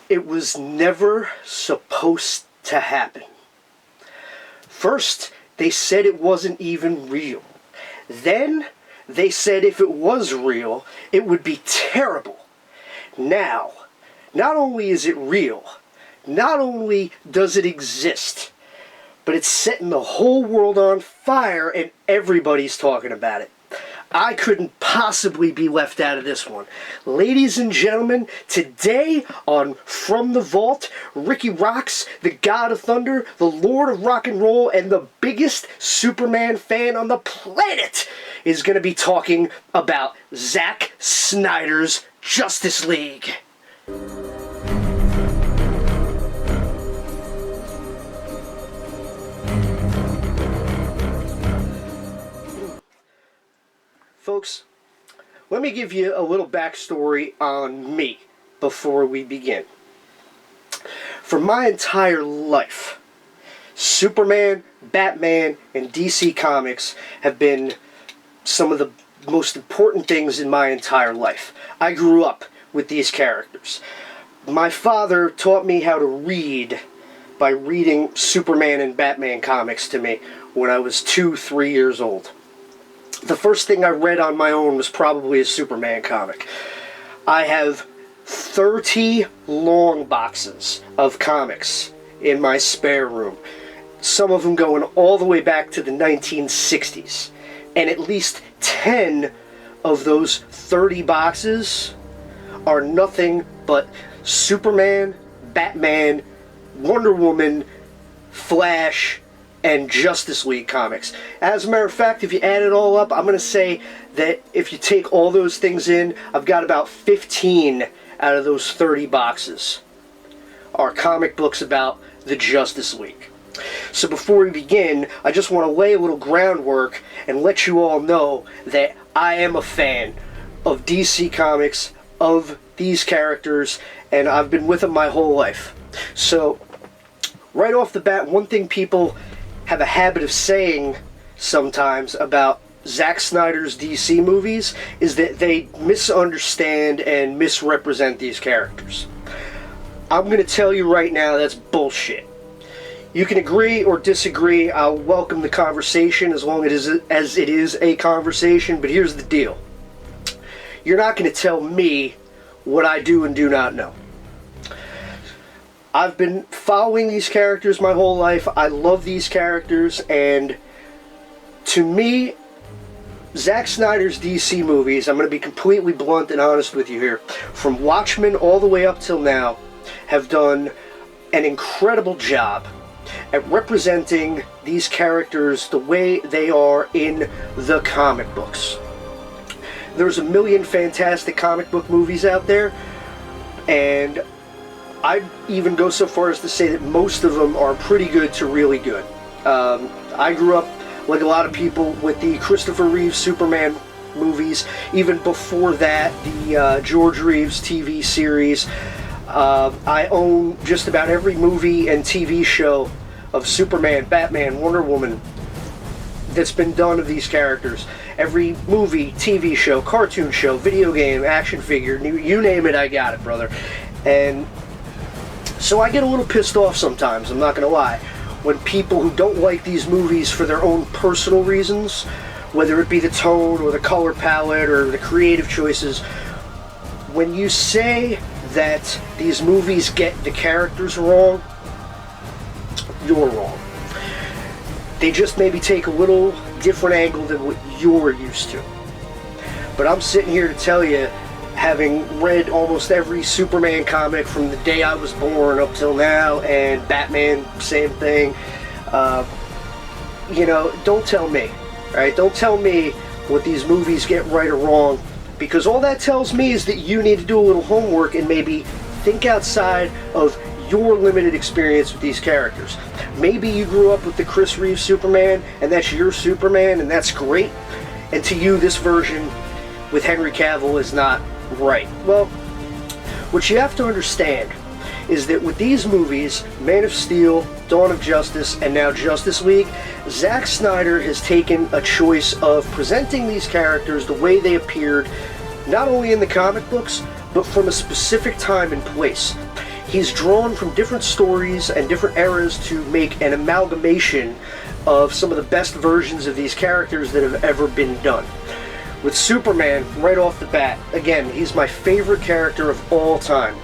It was never supposed to happen. First, they said it wasn't even real. Then, they said if it was real, it would be terrible. Now, not only is it real, not only does it exist, but it's setting the whole world on fire and everybody's talking about it. I couldn't possibly be left out of this one. Ladies and gentlemen, today on From the Vault, Rikki Roxx, the God of Thunder, the Lord of Rock and Roll, and the biggest Superman fan on the planet, is going to be talking about Zack Snyder's Justice League. Folks, let me give you a little backstory on me before we begin. For my entire life, Superman, Batman, and DC Comics have been some of the most important things in my entire life. I grew up with these characters. My father taught me how to read by reading Superman and Batman comics to me when I was 2-3 years old. The first thing I read on my own was probably a Superman comic. I have 30 long boxes of comics in my spare room. Some of them going all the way back to the 1960s. And at least 10 of those 30 boxes are nothing but Superman, Batman, Wonder Woman, Flash, and Justice League comics. As a matter of fact, if you add it all up, I'm going to say that if you take all those things in, I've got about 15 out of those 30 boxes are comic books about the Justice League. So before we begin, I just want to lay a little groundwork and let you all know that I am a fan of DC Comics, of these characters, and I've been with them my whole life. So, right off the bat, one thing people have a habit of saying sometimes about Zack Snyder's DC movies is that they misunderstand and misrepresent these characters. I'm going to tell you right now that's bullshit. You can agree or disagree. I'll welcome the conversation as long as it is a conversation, but here's the deal. You're not going to tell me what I do and do not know. I've been following these characters my whole life. I love these characters, and to me, Zack Snyder's DC movies, I'm going to be completely blunt and honest with you here, from Watchmen all the way up till now, have done an incredible job at representing these characters the way they are in the comic books. There's a million fantastic comic book movies out there, and I'd even go so far as to say that most of them are pretty good to really good. I grew up, like a lot of people, with the Christopher Reeve Superman movies. Even before that, the George Reeves TV series. I own just about every movie and TV show of Superman, Batman, Wonder Woman that's been done of these characters. Every movie, TV show, cartoon show, video game, action figure, you name it, I got it, brother. And so I get a little pissed off sometimes, I'm not going to lie, when people who don't like these movies for their own personal reasons, whether it be the tone or the color palette or the creative choices, when you say that these movies get the characters wrong, you're wrong. They just maybe take a little different angle than what you're used to. But I'm sitting here to tell you, having read almost every Superman comic from the day I was born up till now, and Batman, same thing, don't tell me, right? Don't tell me what these movies get right or wrong, because all that tells me is that you need to do a little homework and maybe think outside of your limited experience with these characters. Maybe you grew up with the Chris Reeve Superman, and that's your Superman, and that's great, and to you this version with Henry Cavill is not right. Well, what you have to understand is that with these movies, Man of Steel, Dawn of Justice, and now Justice League, Zack Snyder has taken a choice of presenting these characters the way they appeared, not only in the comic books, but from a specific time and place. he's drawn from different stories and different eras to make an amalgamation of some of the best versions of these characters that have ever been done. With Superman, right off the bat, again, he's my favorite character of all time.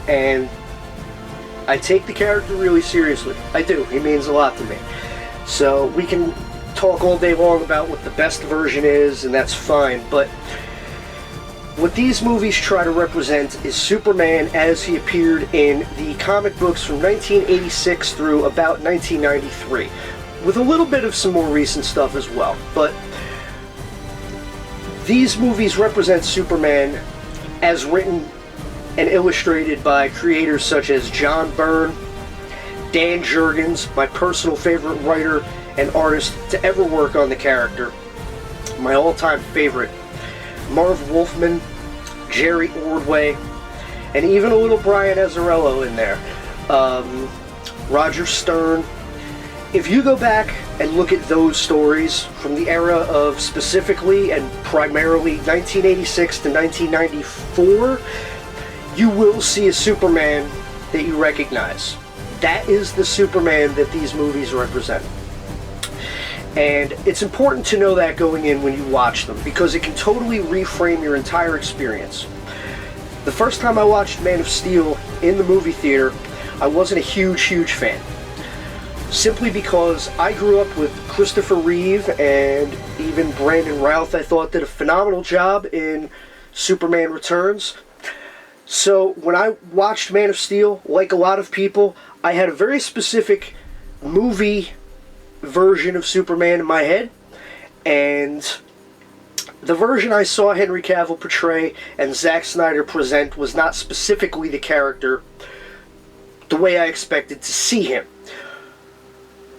And I take the character really seriously. I do. He means a lot to me. So we can talk all day long about what the best version is, and that's fine. But what these movies try to represent is Superman as he appeared in the comic books from 1986 through about 1993, with a little bit of some more recent stuff as well. But these movies represent Superman as written and illustrated by creators such as John Byrne, Dan Jurgens, my personal favorite writer and artist to ever work on the character, my all-time favorite, Marv Wolfman, Jerry Ordway, and even a little Brian Azzarello in there, Roger Stern. If you go back and look at those stories from the era of specifically and primarily 1986 to 1994, you will see a Superman that you recognize. That is the Superman that these movies represent. And it's important to know that going in when you watch them, because it can totally reframe your entire experience. The first time I watched Man of Steel in the movie theater, I wasn't a huge fan. Simply because I grew up with Christopher Reeve, and even Brandon Routh I thought did a phenomenal job in Superman Returns. So when I watched Man of Steel, like a lot of people, I had a very specific movie version of Superman in my head, and the version I saw Henry Cavill portray and Zack Snyder present was not specifically the character the way I expected to see him.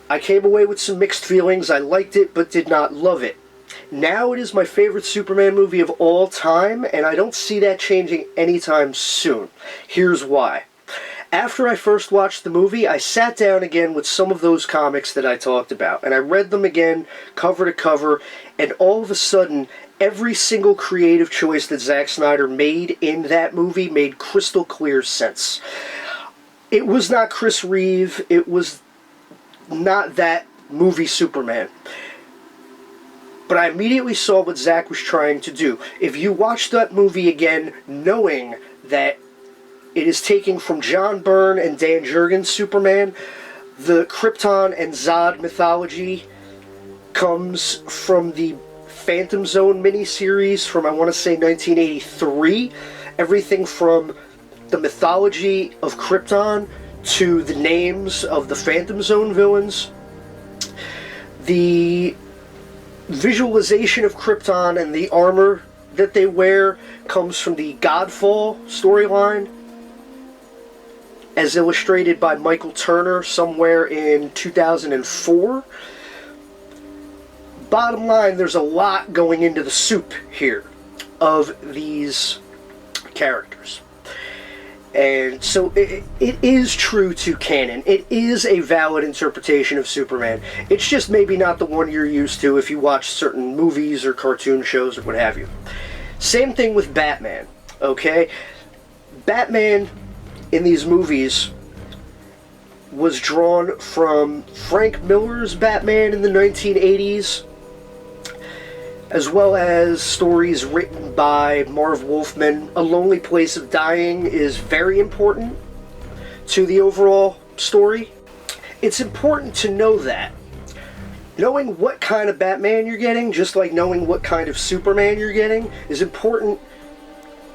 I came away with some mixed feelings. I liked it, but did not love it. Now it is my favorite Superman movie of all time, and I don't see that changing anytime soon. Here's why. After I first watched the movie, I sat down again with some of those comics that I talked about, and I read them again, cover to cover, and all of a sudden, every single creative choice that Zack Snyder made in that movie made crystal clear sense. It was not Chris Reeve, it was not that movie Superman. But I immediately saw what Zack was trying to do. If you watch that movie again, knowing that it is taking from John Byrne and Dan Jurgens' Superman, the Krypton and Zod mythology comes from the Phantom Zone miniseries from, I want to say, 1983. Everything from the mythology of Krypton to the names of the Phantom Zone villains. The visualization of Krypton and the armor that they wear comes from the Godfall storyline, as illustrated by Michael Turner somewhere in 2004. Bottom line, there's a lot going into the soup here of these characters. And so it is true to canon. It is a valid interpretation of Superman. It's just maybe not the one you're used to if you watch certain movies or cartoon shows or what have you. Same thing with Batman, okay? Batman in these movies was drawn from Frank Miller's Batman in the 1980s, as well as stories written by Marv Wolfman. A Lonely Place of Dying is very important to the overall story. It's important to know that. Knowing what kind of Batman you're getting, just like knowing what kind of Superman you're getting, is important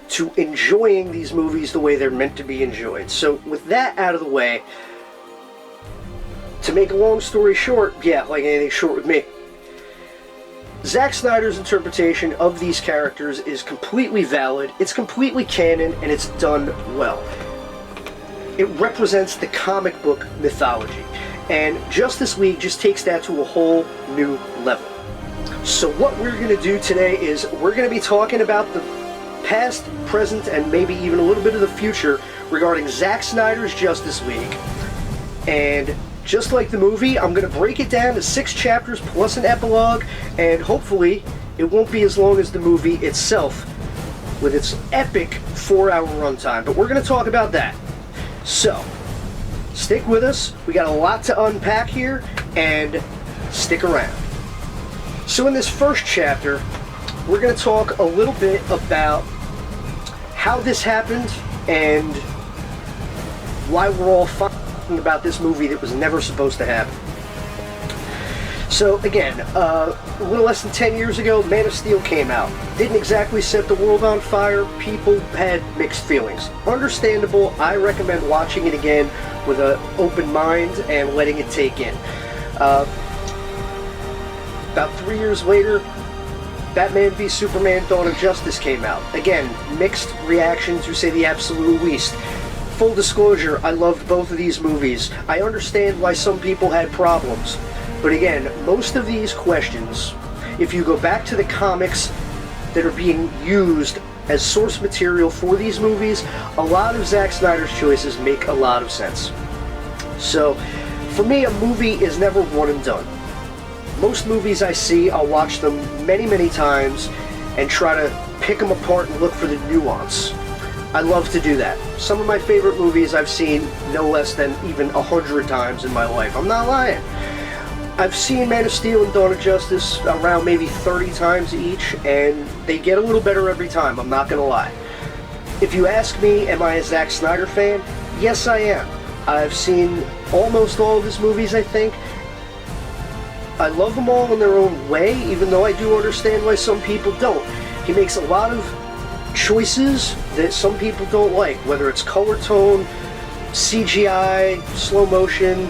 to enjoying these movies the way they're meant to be enjoyed. So with that out of the way, to make a long story short, yeah, like anything short with me, Zack Snyder's interpretation of these characters is completely valid, it's completely canon, and it's done well. It represents the comic book mythology, and Justice League just takes that to a whole new level. So what we're going to do today is we're going to be talking about the past, present, and maybe even a little bit of the future regarding Zack Snyder's Justice League. And just like the movie, I'm going to break it down to 6 chapters plus an epilogue, and hopefully it won't be as long as the movie itself with its epic 4-hour runtime. But we're going to talk about that. So, stick with us. We got a lot to unpack here, and stick around. So in this first chapter, we're going to talk a little bit about how this happened and why we're all fighting about this movie that was never supposed to happen. So again, a little less than 10 years ago, Man of Steel came out. Didn't exactly set the world on fire. People had mixed feelings. Understandable. I recommend watching it again with an open mind and letting it take in. About 3 years later, Batman v Superman Dawn of Justice came out. Again, mixed reactions, to say the absolute least. Full disclosure, I loved both of these movies. I understand why some people had problems. But again, most of these questions, if you go back to the comics that are being used as source material for these movies, a lot of Zack Snyder's choices make a lot of sense. So, for me, a movie is never one and done. Most movies I see, I'll watch them many, many times and try to pick them apart and look for the nuance. I love to do that. Some of my favorite movies I've seen no less than even 100 times in my life. I'm not lying. I've seen Man of Steel and Dawn of Justice around maybe 30 times each, and they get a little better every time, I'm not gonna lie. If you ask me, am I a Zack Snyder fan? Yes, I am. I've seen almost all of his movies, I think. I love them all in their own way, even though I do understand why some people don't. He makes a lot of choices that some people don't like, whether it's color tone, CGI, slow motion,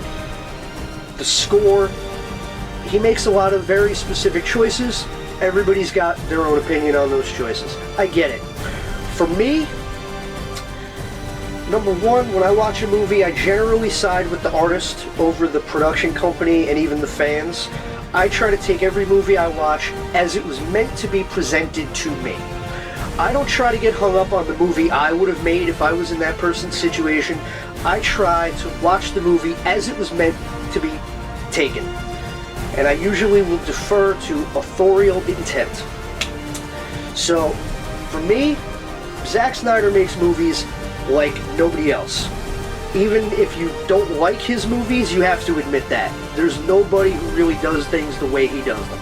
the score. He makes a lot of very specific choices. Everybody's got their own opinion on those choices. I get it. For me, number one, when I watch a movie, I generally side with the artist over the production company and even the fans. I try to take every movie I watch as it was meant to be presented to me. I don't try to get hung up on the movie I would have made if I was in that person's situation. I try to watch the movie as it was meant to be taken. And I usually will defer to authorial intent. So, for me, Zack Snyder makes movies like nobody else. Even if you don't like his movies, you have to admit that. There's nobody who really does things the way he does them.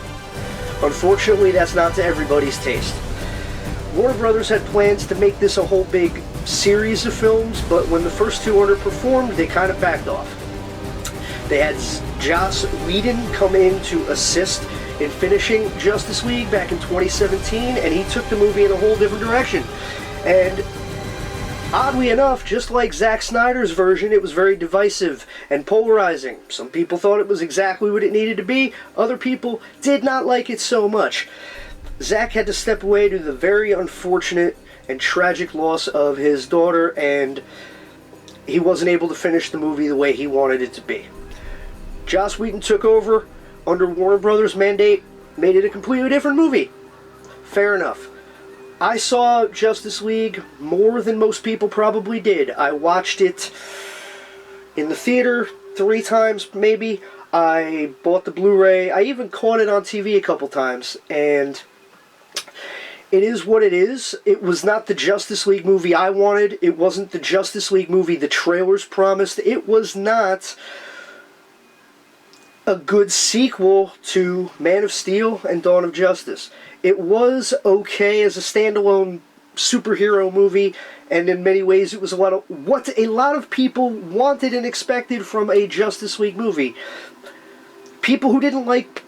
Unfortunately, that's not to everybody's taste. Warner Brothers had plans to make this a whole big series of films, but when the first two underperformed, they kind of backed off. They had Joss Whedon come in to assist in finishing Justice League back in 2017, and he took the movie in a whole different direction. And oddly enough, just like Zack Snyder's version, it was very divisive and polarizing. Some people thought it was exactly what it needed to be. Other people did not like it so much. Zack had to step away due to the very unfortunate and tragic loss of his daughter, and he wasn't able to finish the movie the way he wanted it to be. Joss Whedon took over under Warner Brothers' mandate, made it a completely different movie. Fair enough. I saw Justice League more than most people probably did. I watched it in the theater 3 times, maybe. I bought the Blu-ray. I even caught it on TV a couple times, and it is what it is. It was not the Justice League movie I wanted. It wasn't the Justice League movie the trailers promised. It was not a good sequel to Man of Steel and Dawn of Justice. It was okay as a standalone superhero movie, and in many ways it was a lot of what a lot of people wanted and expected from a Justice League movie. People who didn't like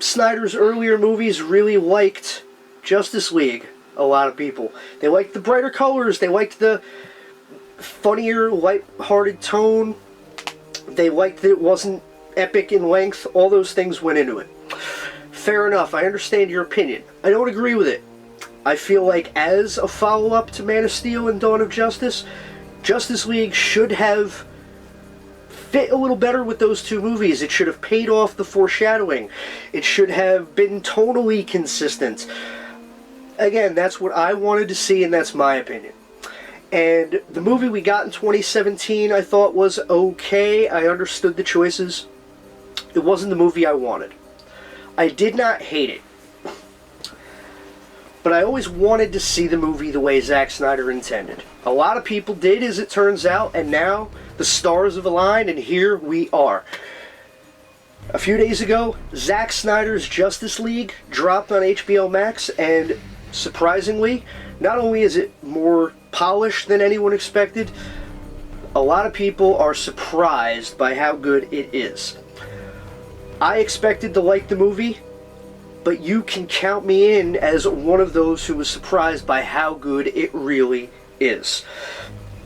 Snyder's earlier movies really liked Justice League. A lot of people. They liked the brighter colors, they liked the funnier, light-hearted tone, they liked that it wasn't epic in length. All those things went into it. Fair enough, I understand your opinion. I don't agree with it. I feel like as a follow-up to Man of Steel and Dawn of Justice, Justice League should have fit a little better with those two movies. It should have paid off the foreshadowing. It should have been tonally consistent. Again, that's what I wanted to see, and that's my opinion. And the movie we got in 2017 I thought was okay. I understood the choices. It wasn't the movie I wanted. I did not hate it. but I always wanted to see the movie the way Zack Snyder intended. A lot of people did, as it turns out, and now the stars have aligned, and here we are. A few days ago, Zack Snyder's Justice League dropped on HBO Max, and surprisingly, not only is it more polished than anyone expected, a lot of people are surprised by how good it is. I expected to like the movie, but you can count me in as one of those who was surprised by how good it really is.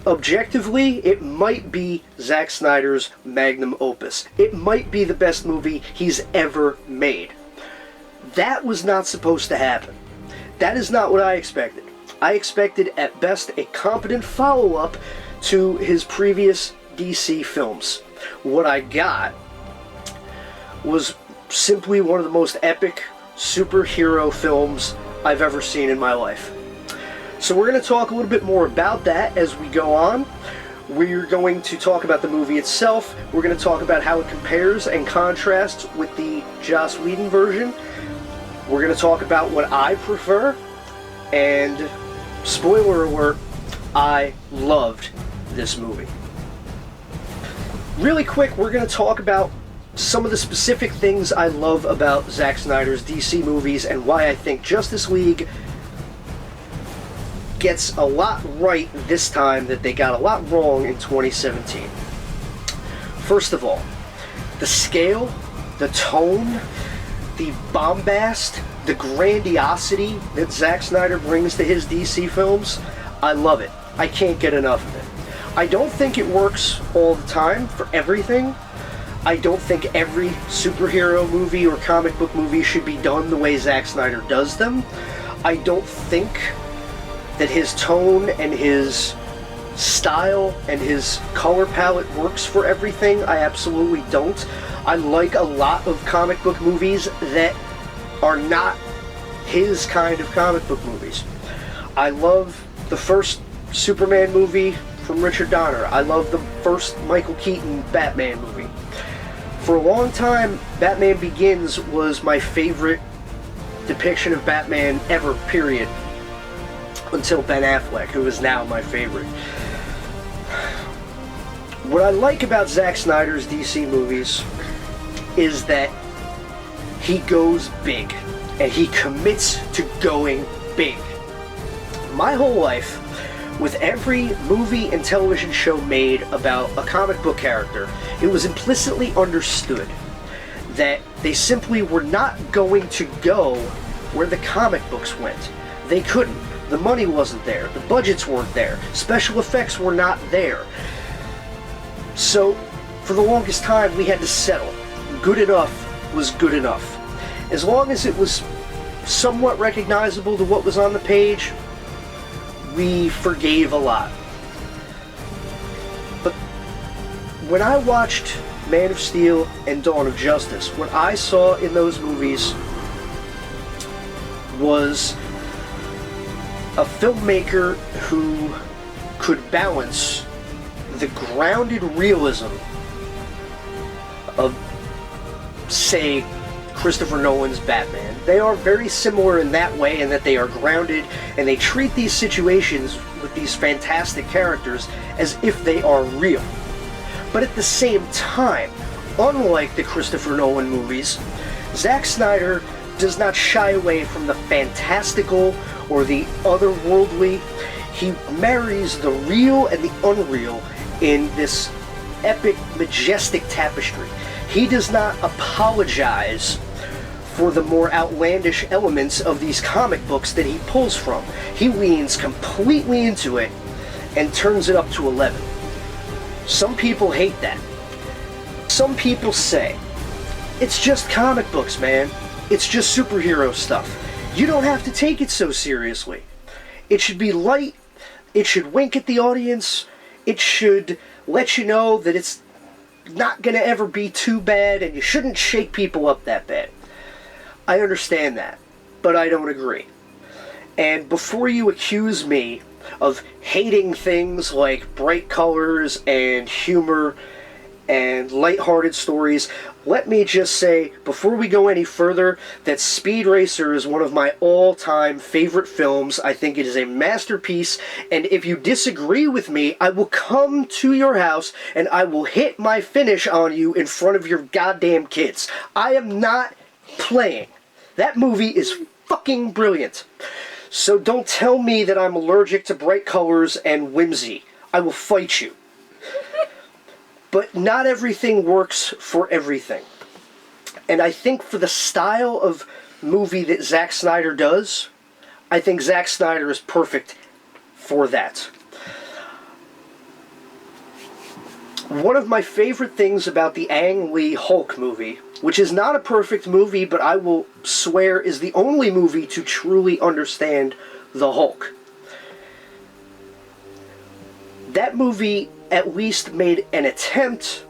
Objectively, it might be Zack Snyder's magnum opus. It might be the best movie he's ever made. That was not supposed to happen. That is not what I expected. I expected, at best, a competent follow-up to his previous DC films. What I got was simply one of the most epic superhero films I've ever seen in my life. So we're going to talk a little bit more about that as we go on. We're going to talk about the movie itself. We're going to talk about how it compares and contrasts with the Joss Whedon version. We're going to talk about what I prefer. And spoiler alert, I loved this movie. Really quick, we're going to talk about some of the specific things I love about Zack Snyder's DC movies and why I think Justice League gets a lot right this time that they got a lot wrong in 2017. First of all, the scale, the tone, the bombast, the grandiosity that Zack Snyder brings to his DC films, I love it. I can't get enough of it. I don't think it works all the time for everything. I don't think every superhero movie or comic book movie should be done the way Zack Snyder does them. I don't think that his tone and his style and his color palette works for everything. I absolutely don't. I like a lot of comic book movies that are not his kind of comic book movies. I love the first Superman movie from Richard Donner. I love the first Michael Keaton Batman movie. For a long time, Batman Begins was my favorite depiction of Batman ever, period. Until Ben Affleck, who is now my favorite. What I like about Zack Snyder's DC movies is that he goes big, and he commits to going big. My whole life, with every movie and television show made about a comic book character, it was implicitly understood that they simply were not going to go where the comic books went. They couldn't. The money wasn't there. The budgets weren't there. Special effects were not there. So, for the longest time, we had to settle. Good enough was good enough. As long as it was somewhat recognizable to what was on the page, we forgave a lot. But when I watched Man of Steel and Dawn of Justice, what I saw in those movies was a filmmaker who could balance the grounded realism of, say, Christopher Nolan's Batman. They are very similar in that way, in that they are grounded and they treat these situations with these fantastic characters as if they are real. But at the same time, unlike the Christopher Nolan movies, Zack Snyder does not shy away from the fantastical or the otherworldly. He marries the real and the unreal in this epic, majestic tapestry. He does not apologize for the more outlandish elements of these comic books that he pulls from. He leans completely into it and turns it up to 11. Some people hate that. Some people say, it's just comic books, man. It's just superhero stuff. You don't have to take it so seriously. It should be light. It should wink at the audience. It should let you know that it's not going to ever be too bad, and you shouldn't shake people up that bad. I understand that, but I don't agree. And before you accuse me of hating things like bright colors and humor and lighthearted stories, let me just say, before we go any further, that Speed Racer is one of my all-time favorite films. I think it is a masterpiece, and if you disagree with me, I will come to your house and I will hit my finish on you in front of your goddamn kids. I am not playing. That movie is fucking brilliant. So don't tell me that I'm allergic to bright colors and whimsy. I will fight you. But not everything works for everything. And I think for the style of movie that Zack Snyder does, I think Zack Snyder is perfect for that. One of my favorite things about the Ang Lee Hulk movie, which is not a perfect movie, but I will swear is the only movie to truly understand the Hulk. That movie at least made an attempt,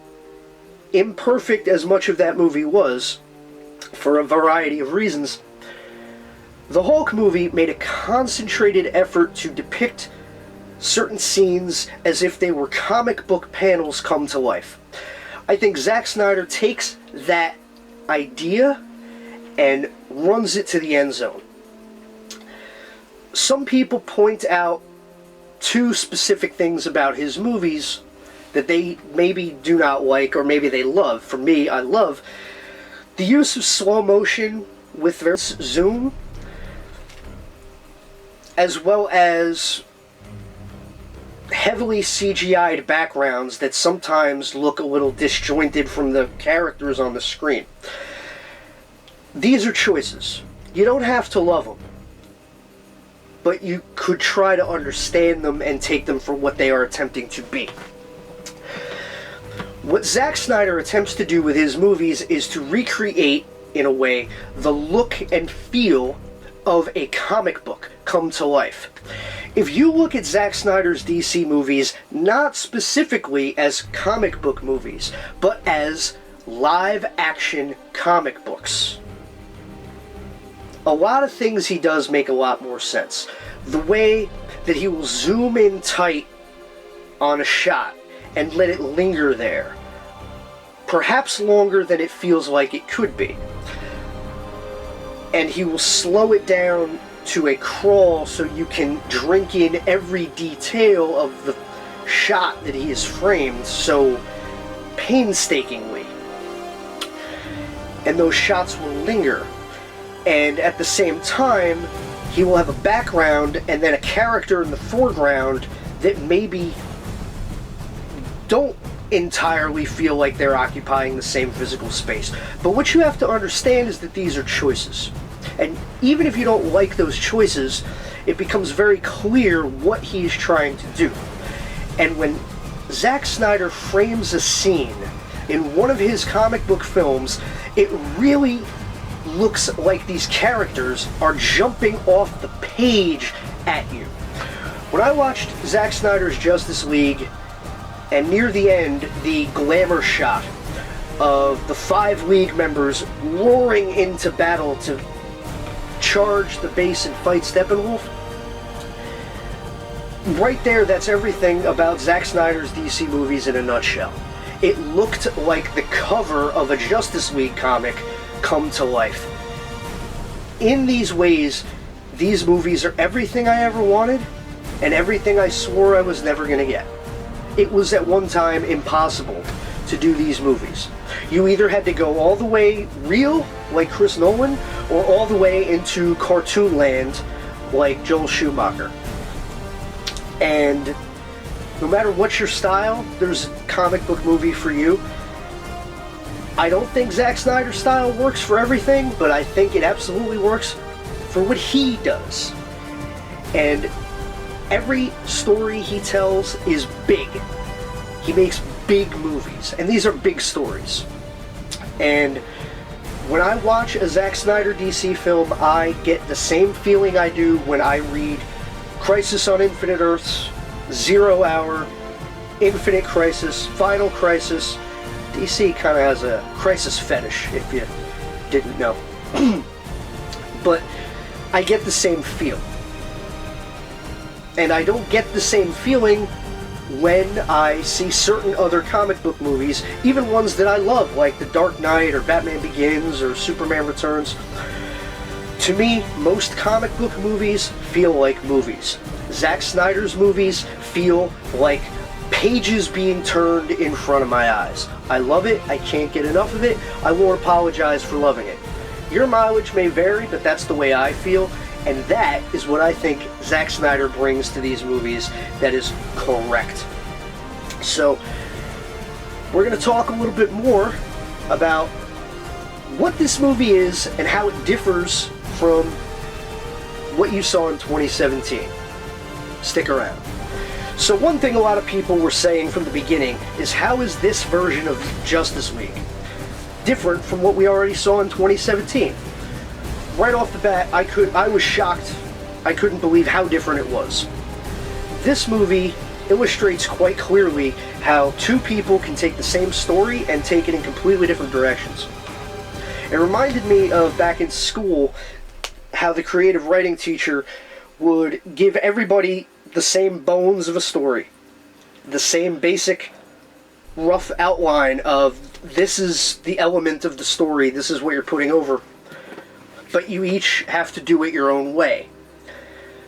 imperfect as much of that movie was, for a variety of reasons. The Hulk movie made a concentrated effort to depict certain scenes as if they were comic book panels come to life. I think Zack Snyder takes that idea and runs it to the end zone. Some people point out two specific things about his movies that they maybe do not like or maybe they love. For me, I love the use of slow motion with zoom, as well as heavily CGI'd backgrounds that sometimes look a little disjointed from the characters on the screen. These are choices. You don't have to love them, but you could try to understand them and take them for what they are attempting to be. What Zack Snyder attempts to do with his movies is to recreate, in a way, the look and feel of a comic book come to life. If you look at Zack Snyder's DC movies, not specifically as comic book movies, but as live-action comic books, a lot of things he does make a lot more sense. The way that he will zoom in tight on a shot and let it linger there, perhaps longer than it feels like it could be. And he will slow it down to a crawl so you can drink in every detail of the shot that he has framed so painstakingly. And those shots will linger. And at the same time, he will have a background and then a character in the foreground that maybe don't entirely feel like they're occupying the same physical space. But what you have to understand is that these are choices. And even if you don't like those choices, it becomes very clear what he's trying to do. And when Zack Snyder frames a scene in one of his comic book films, it really looks like these characters are jumping off the page at you. When I watched Zack Snyder's Justice League, and near the end, the glamour shot of the 5 League members roaring into battle to charge the base and fight Steppenwolf, right there, that's everything about Zack Snyder's DC movies in a nutshell. It looked like the cover of a Justice League comic come to life. In these ways, these movies are everything I ever wanted and everything I swore I was never going to get. It was at one time impossible to do these movies. You either had to go all the way real, like Chris Nolan, or all the way into cartoon land, like Joel Schumacher. And no matter what your style, there's a comic book movie for you. I don't think Zack Snyder's style works for everything, but I think it absolutely works for what he does. And every story he tells is big. He makes big movies, and these are big stories. And when I watch a Zack Snyder DC film, I get the same feeling I do when I read Crisis on Infinite Earths, Zero Hour, Infinite Crisis, Final Crisis. DC kind of has a crisis fetish, if you didn't know. But I get the same feel. And I don't get the same feeling when I see certain other comic book movies, even ones that I love, like The Dark Knight or Batman Begins or Superman Returns. To me, most comic book movies feel like movies. Zack Snyder's movies feel like pages being turned in front of my eyes. I love it. I can't get enough of it. I won't apologize for loving it. Your mileage may vary, but that's the way I feel. And that is what I think Zack Snyder brings to these movies that is correct. So, we're going to talk a little bit more about what this movie is and how it differs from what you saw in 2017. Stick around. So one thing a lot of people were saying from the beginning is, how is this version of Justice League different from what we already saw in 2017? Right off the bat, I was shocked. I couldn't believe how different it was. This movie illustrates quite clearly how two people can take the same story and take it in completely different directions. It reminded me of back in school how the creative writing teacher would give everybody the same bones of a story, the same basic rough outline of this is the element of the story, this is what you're putting over, but you each have to do it your own way.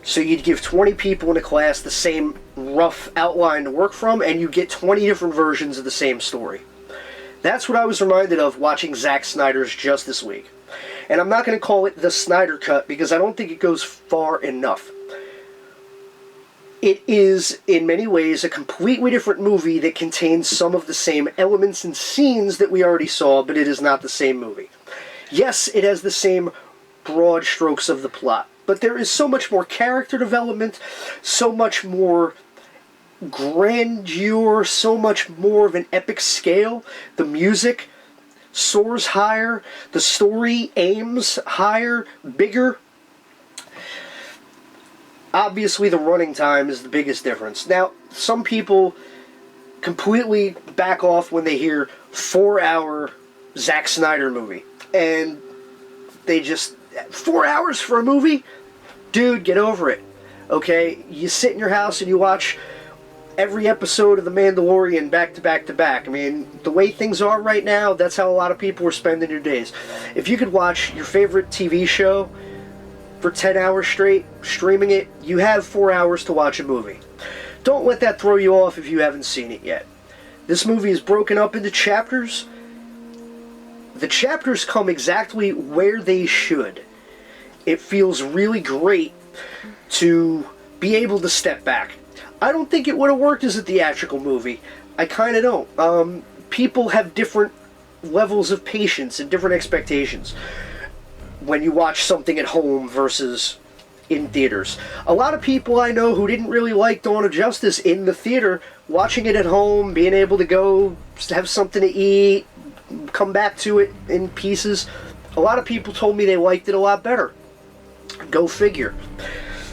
So you'd give 20 people in a class the same rough outline to work from, and you get 20 different versions of the same story. That's what I was reminded of watching Zack Snyder's Justice League. And I'm not going to call it the Snyder Cut because I don't think it goes far enough. It is, in many ways, a completely different movie that contains some of the same elements and scenes that we already saw, but it is not the same movie. Yes, it has the same broad strokes of the plot, but there is so much more character development, so much more grandeur, so much more of an epic scale. The music soars higher, the story aims higher, bigger. Obviously, the running time is the biggest difference. Now, some people completely back off when they hear 4-hour Zack Snyder movie, and they just, 4 hours for a movie? Dude, get over it. Okay? You sit in your house and you watch every episode of The Mandalorian back to back to back. I mean, the way things are right now, that's how a lot of people are spending their days. If you could watch your favorite TV show for 10 hours straight, streaming it, you have 4 hours to watch a movie. Don't let that throw you off if you haven't seen it yet. This movie is broken up into chapters. The chapters come exactly where they should. It feels really great to be able to step back. I don't think it would have worked as a theatrical movie. I kind of don't. People have different levels of patience and different expectations when you watch something at home versus in theaters. A lot of people I know who didn't really like Dawn of Justice in the theater, watching it at home, being able to go have something to eat, come back to it in pieces. A lot of people told me they liked it a lot better. Go figure.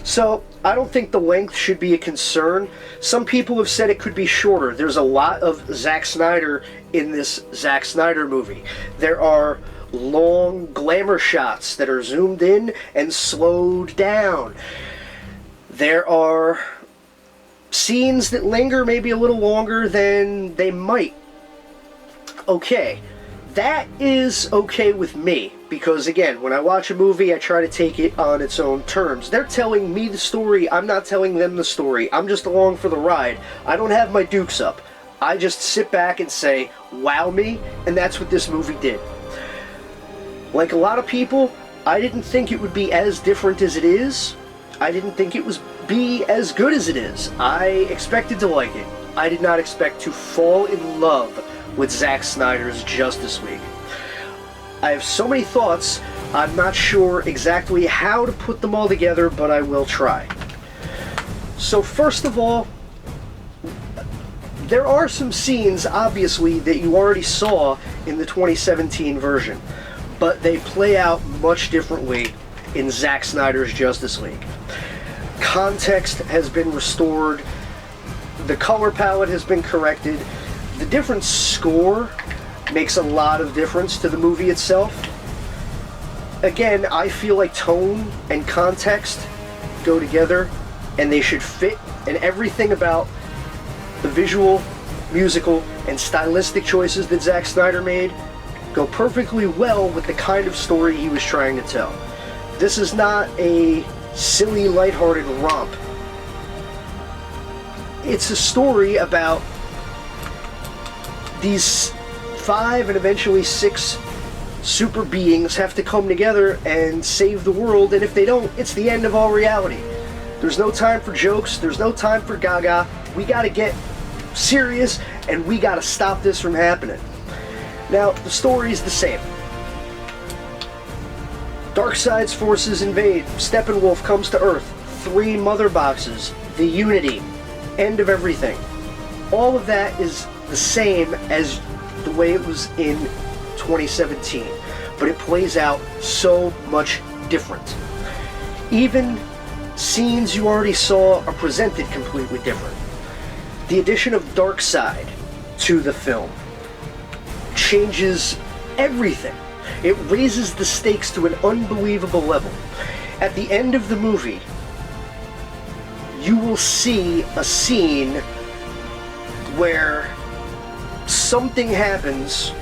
So, I don't think the length should be a concern. Some people have said it could be shorter. There's a lot of Zack Snyder in this Zack Snyder movie. There are long glamour shots that are zoomed in and slowed down. There are scenes that linger maybe a little longer than they might. Okay, that is okay with me, because again, when I watch a movie, I try to take it on its own terms. They're telling me the story, I'm not telling them the story. I'm just along for the ride. I don't have my dukes up. I just sit back and say, wow me, and that's what this movie did. Like a lot of people, I didn't think it would be as different as it is. I didn't think it would be as good as it is. I expected to like it. I did not expect to fall in love with Zack Snyder's Justice League. I have so many thoughts, I'm not sure exactly how to put them all together, but I will try. So first of all, there are some scenes, obviously, that you already saw in the 2017 version, but they play out much differently in Zack Snyder's Justice League. Context has been restored, the color palette has been corrected, the different score makes a lot of difference to the movie itself. Again, I feel like tone and context go together and they should fit, and everything about The visual, musical, and stylistic choices that Zack Snyder made go perfectly well with the kind of story he was trying to tell. This is not a silly, lighthearted romp. It's a story about these 5 and eventually 6 super beings have to come together and save the world, and if they don't, it's the end of all reality. There's no time for jokes, there's no time for gaga. We gotta get serious, and we gotta stop this from happening. Now, the story is the same. Darkseid's forces invade, Steppenwolf comes to Earth, 3 mother boxes, the Unity, end of everything. All of that is the same as the way it was in 2017, but it plays out so much different. Even scenes you already saw are presented completely different. The addition of Darkseid to the film changes everything. It raises the stakes to an unbelievable level. At the end of the movie, you will see a scene where something happens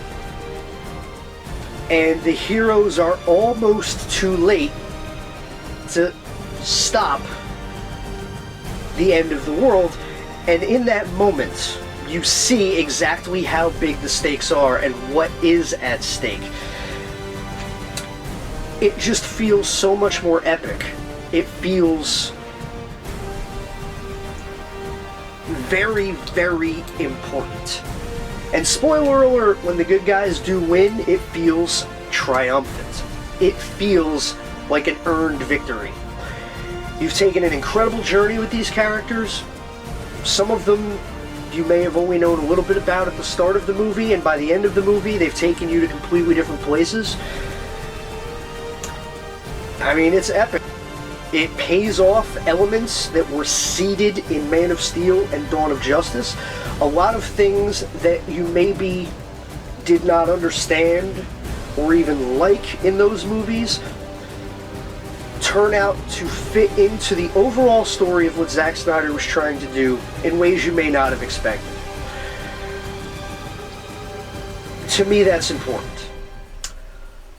and the heroes are almost too late to stop the end of the world, and in that moment you see exactly how big the stakes are and what is at stake. It just feels so much more epic. It feels very, very important. And spoiler alert, when the good guys do win, it feels triumphant. It feels like an earned victory. You've taken an incredible journey with these characters. Some of them you may have only known a little bit about at the start of the movie, and by the end of the movie they've taken you to completely different places. I mean, it's epic. It pays off elements that were seeded in Man of Steel and Dawn of Justice. A lot of things that you maybe did not understand or even like in those movies turn out to fit into the overall story of what Zack Snyder was trying to do in ways you may not have expected. To me, that's important.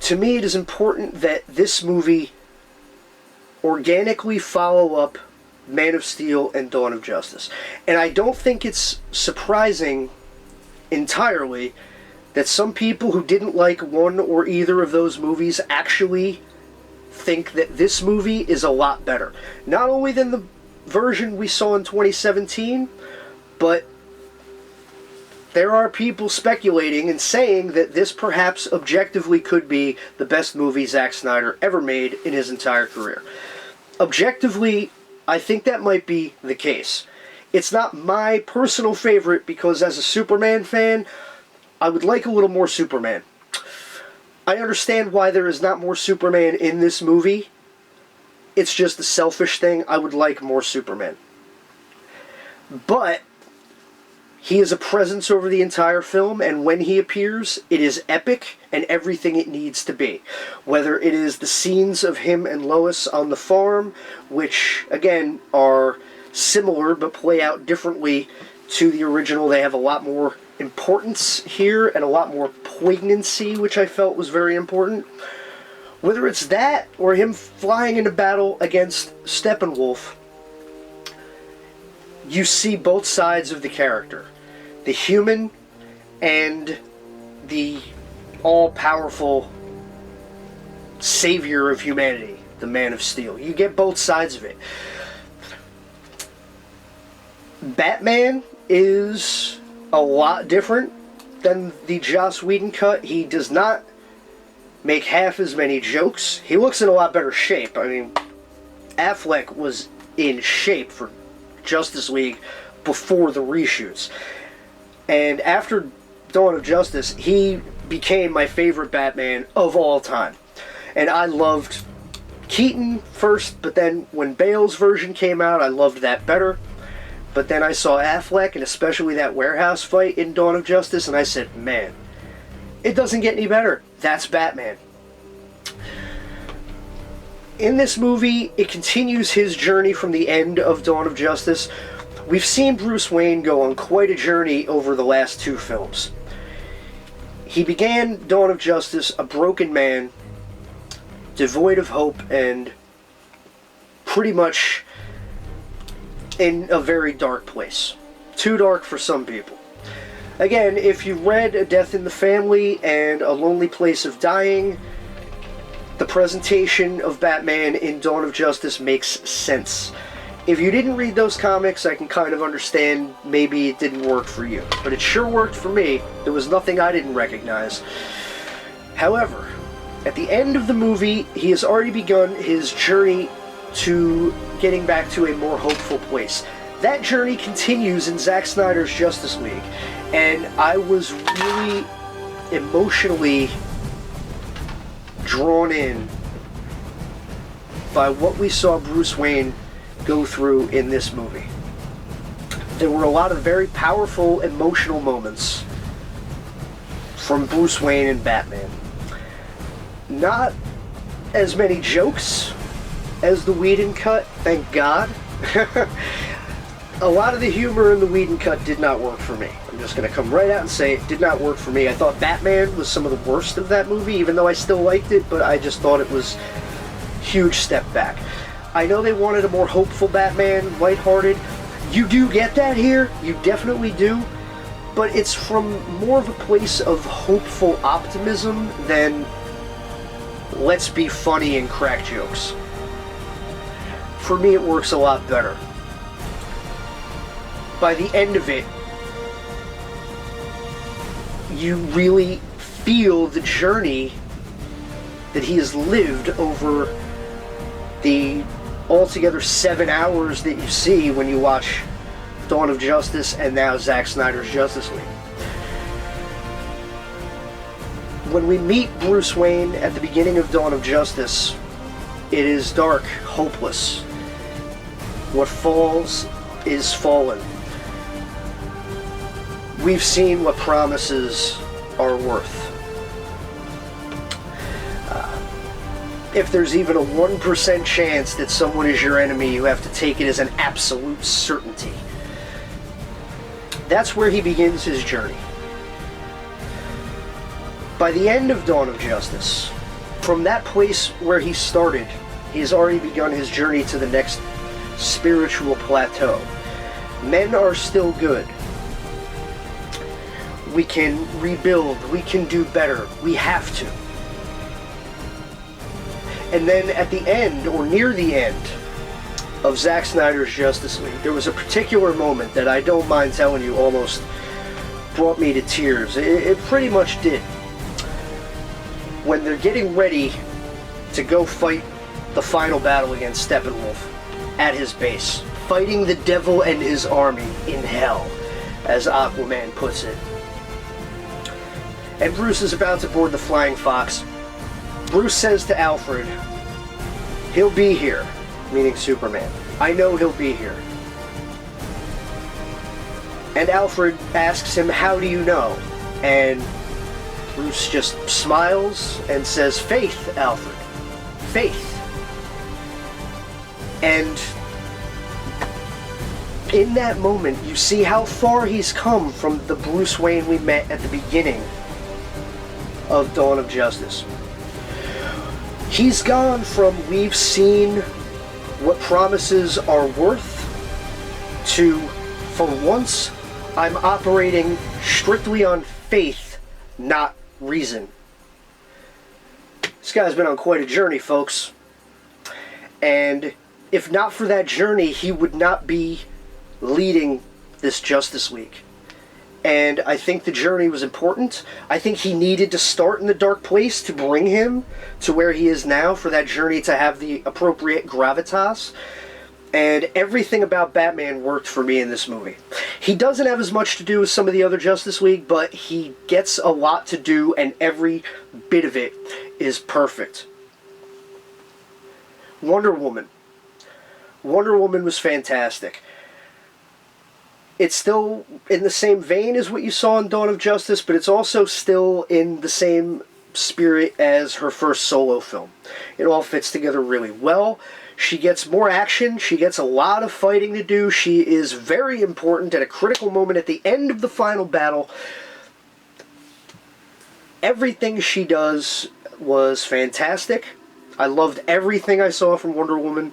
To me, it is important that this movie organically follow up Man of Steel and Dawn of Justice. And I don't think it's surprising entirely that some people who didn't like one or either of those movies actually think that this movie is a lot better. Not only than the version we saw in 2017, but there are people speculating and saying that this perhaps objectively could be the best movie Zack Snyder ever made in his entire career. Objectively, I think that might be the case. It's not my personal favorite because as a Superman fan, I would like a little more Superman. I understand why there is not more Superman in this movie. It's just a selfish thing. I would like more Superman. But he is a presence over the entire film, and when he appears, it is epic and everything it needs to be. Whether it is the scenes of him and Lois on the farm, which, again, are similar but play out differently to the original. They have a lot more importance here and a lot more poignancy, which I felt was very important. Whether it's that or him flying into battle against Steppenwolf, you see both sides of the character. The human and the all-powerful savior of humanity, the Man of Steel. You get both sides of it. Batman is a lot different than the Joss Whedon cut. He does not make half as many jokes. He looks in a lot better shape. I mean, Affleck was in shape for Justice League before the reshoots. And after Dawn of Justice, he became my favorite Batman of all time. And I loved Keaton first, but then when Bale's version came out, I loved that better. But then I saw Affleck, and especially that warehouse fight in Dawn of Justice, and I said, man, it doesn't get any better. That's Batman. In this movie, it continues his journey from the end of Dawn of Justice, We've seen Bruce Wayne go on quite a journey over the last two films. He began Dawn of Justice a broken man, devoid of hope, and pretty much in a very dark place. Too dark for some people. Again, if you read A Death in the Family and A Lonely Place of Dying, the presentation of Batman in Dawn of Justice makes sense. If you didn't read those comics, I can kind of understand maybe it didn't work for you. But it sure worked for me. There was nothing I didn't recognize. However, at the end of the movie, he has already begun his journey to getting back to a more hopeful place. That journey continues in Zack Snyder's Justice League, and I was really emotionally drawn in by what we saw Bruce Wayne go through in this movie. There were a lot of very powerful emotional moments from Bruce Wayne and Batman. Not as many jokes as the Whedon cut, thank God. A lot of the humor in the Whedon cut did not work for me. I'm just going to come right out and say it did not work for me. I thought Batman was some of the worst of that movie, even though I still liked it, but I just thought it was a huge step back. I know they wanted a more hopeful Batman, lighthearted. You do get that here, you definitely do, but it's from more of a place of hopeful optimism than let's be funny and crack jokes. For me, it works a lot better. By the end of it, you really feel the journey that he has lived over the altogether 7 hours that you see when you watch Dawn of Justice and now Zack Snyder's Justice League. When we meet Bruce Wayne at the beginning of Dawn of Justice, it is dark, hopeless. What falls is fallen. We've seen what promises are worth. If there's even a 1% chance that someone is your enemy, you have to take it as an absolute certainty. That's where he begins his journey. By the end of Dawn of Justice, from that place where he started, he has already begun his journey to the next spiritual plateau. Men are still good. We can rebuild, we can do better, we have to. And then at the end, or near the end, of Zack Snyder's Justice League, there was a particular moment that I don't mind telling you almost brought me to tears. It pretty much did. When they're getting ready to go fight the final battle against Steppenwolf at his base, fighting the devil and his army in hell, as Aquaman puts it. And Bruce is about to board the Flying Fox. Bruce says to Alfred, "He'll be here," meaning Superman. "I know he'll be here." And Alfred asks him, "How do you know?" And Bruce just smiles and says, "Faith, Alfred. Faith." And in that moment, you see how far he's come from the Bruce Wayne we met at the beginning of Dawn of Justice. He's gone from "we've seen what promises are worth" to "for once, I'm operating strictly on faith, not reason." This guy's been on quite a journey, folks. And if not for that journey, he would not be leading this Justice League. And I think the journey was important. I think he needed to start in the dark place to bring him to where he is now, for that journey to have the appropriate gravitas. And everything about Batman worked for me in this movie. He doesn't have as much to do as some of the other Justice League, but he gets a lot to do, and every bit of it is perfect. Wonder Woman. Wonder Woman was fantastic. It's still in the same vein as what you saw in Dawn of Justice, but it's also still in the same spirit as her first solo film. It all fits together really well. She gets more action. She gets a lot of fighting to do. She is very important at a critical moment at the end of the final battle. Everything she does was fantastic. I loved everything I saw from Wonder Woman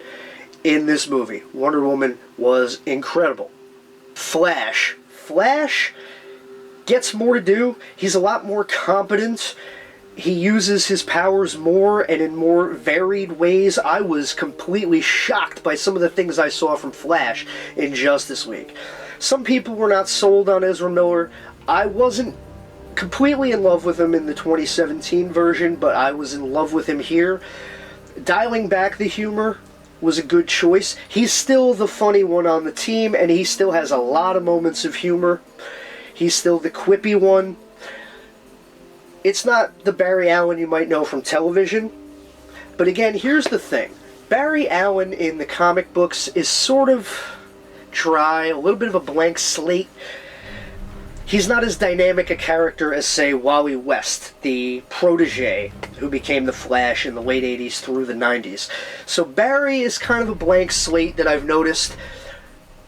in this movie. Wonder Woman was incredible. Flash gets more to do. He's a lot more competent. He uses his powers more and in more varied ways. I was completely shocked by some of the things I saw from Flash in Justice League. Some people were not sold on Ezra Miller. I wasn't completely in love with him in the 2017 version, but I was in love with him here. Dialing back the humor was a good choice. He's still the funny one on the team, and he still has a lot of moments of humor. He's still the quippy one. It's not the Barry Allen you might know from television. But again, here's the thing. Barry Allen in the comic books is sort of dry, a little bit of a blank slate. He's not as dynamic a character as, say, Wally West, the protege who became the Flash in the late 80s through the 90s. So Barry is kind of a blank slate that I've noticed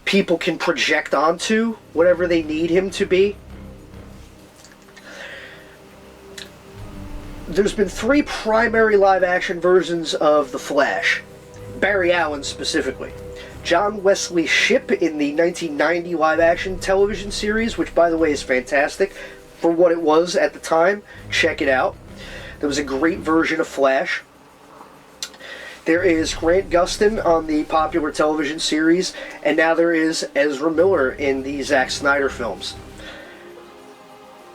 people can project onto whatever they need him to be. There's been 3 primary live-action versions of The Flash, Barry Allen specifically. John Wesley Shipp in the 1990 live-action television series, which, by the way, is fantastic for what it was at the time. Check it out. There was a great version of Flash. There is Grant Gustin on the popular television series, and now there is Ezra Miller in the Zack Snyder films.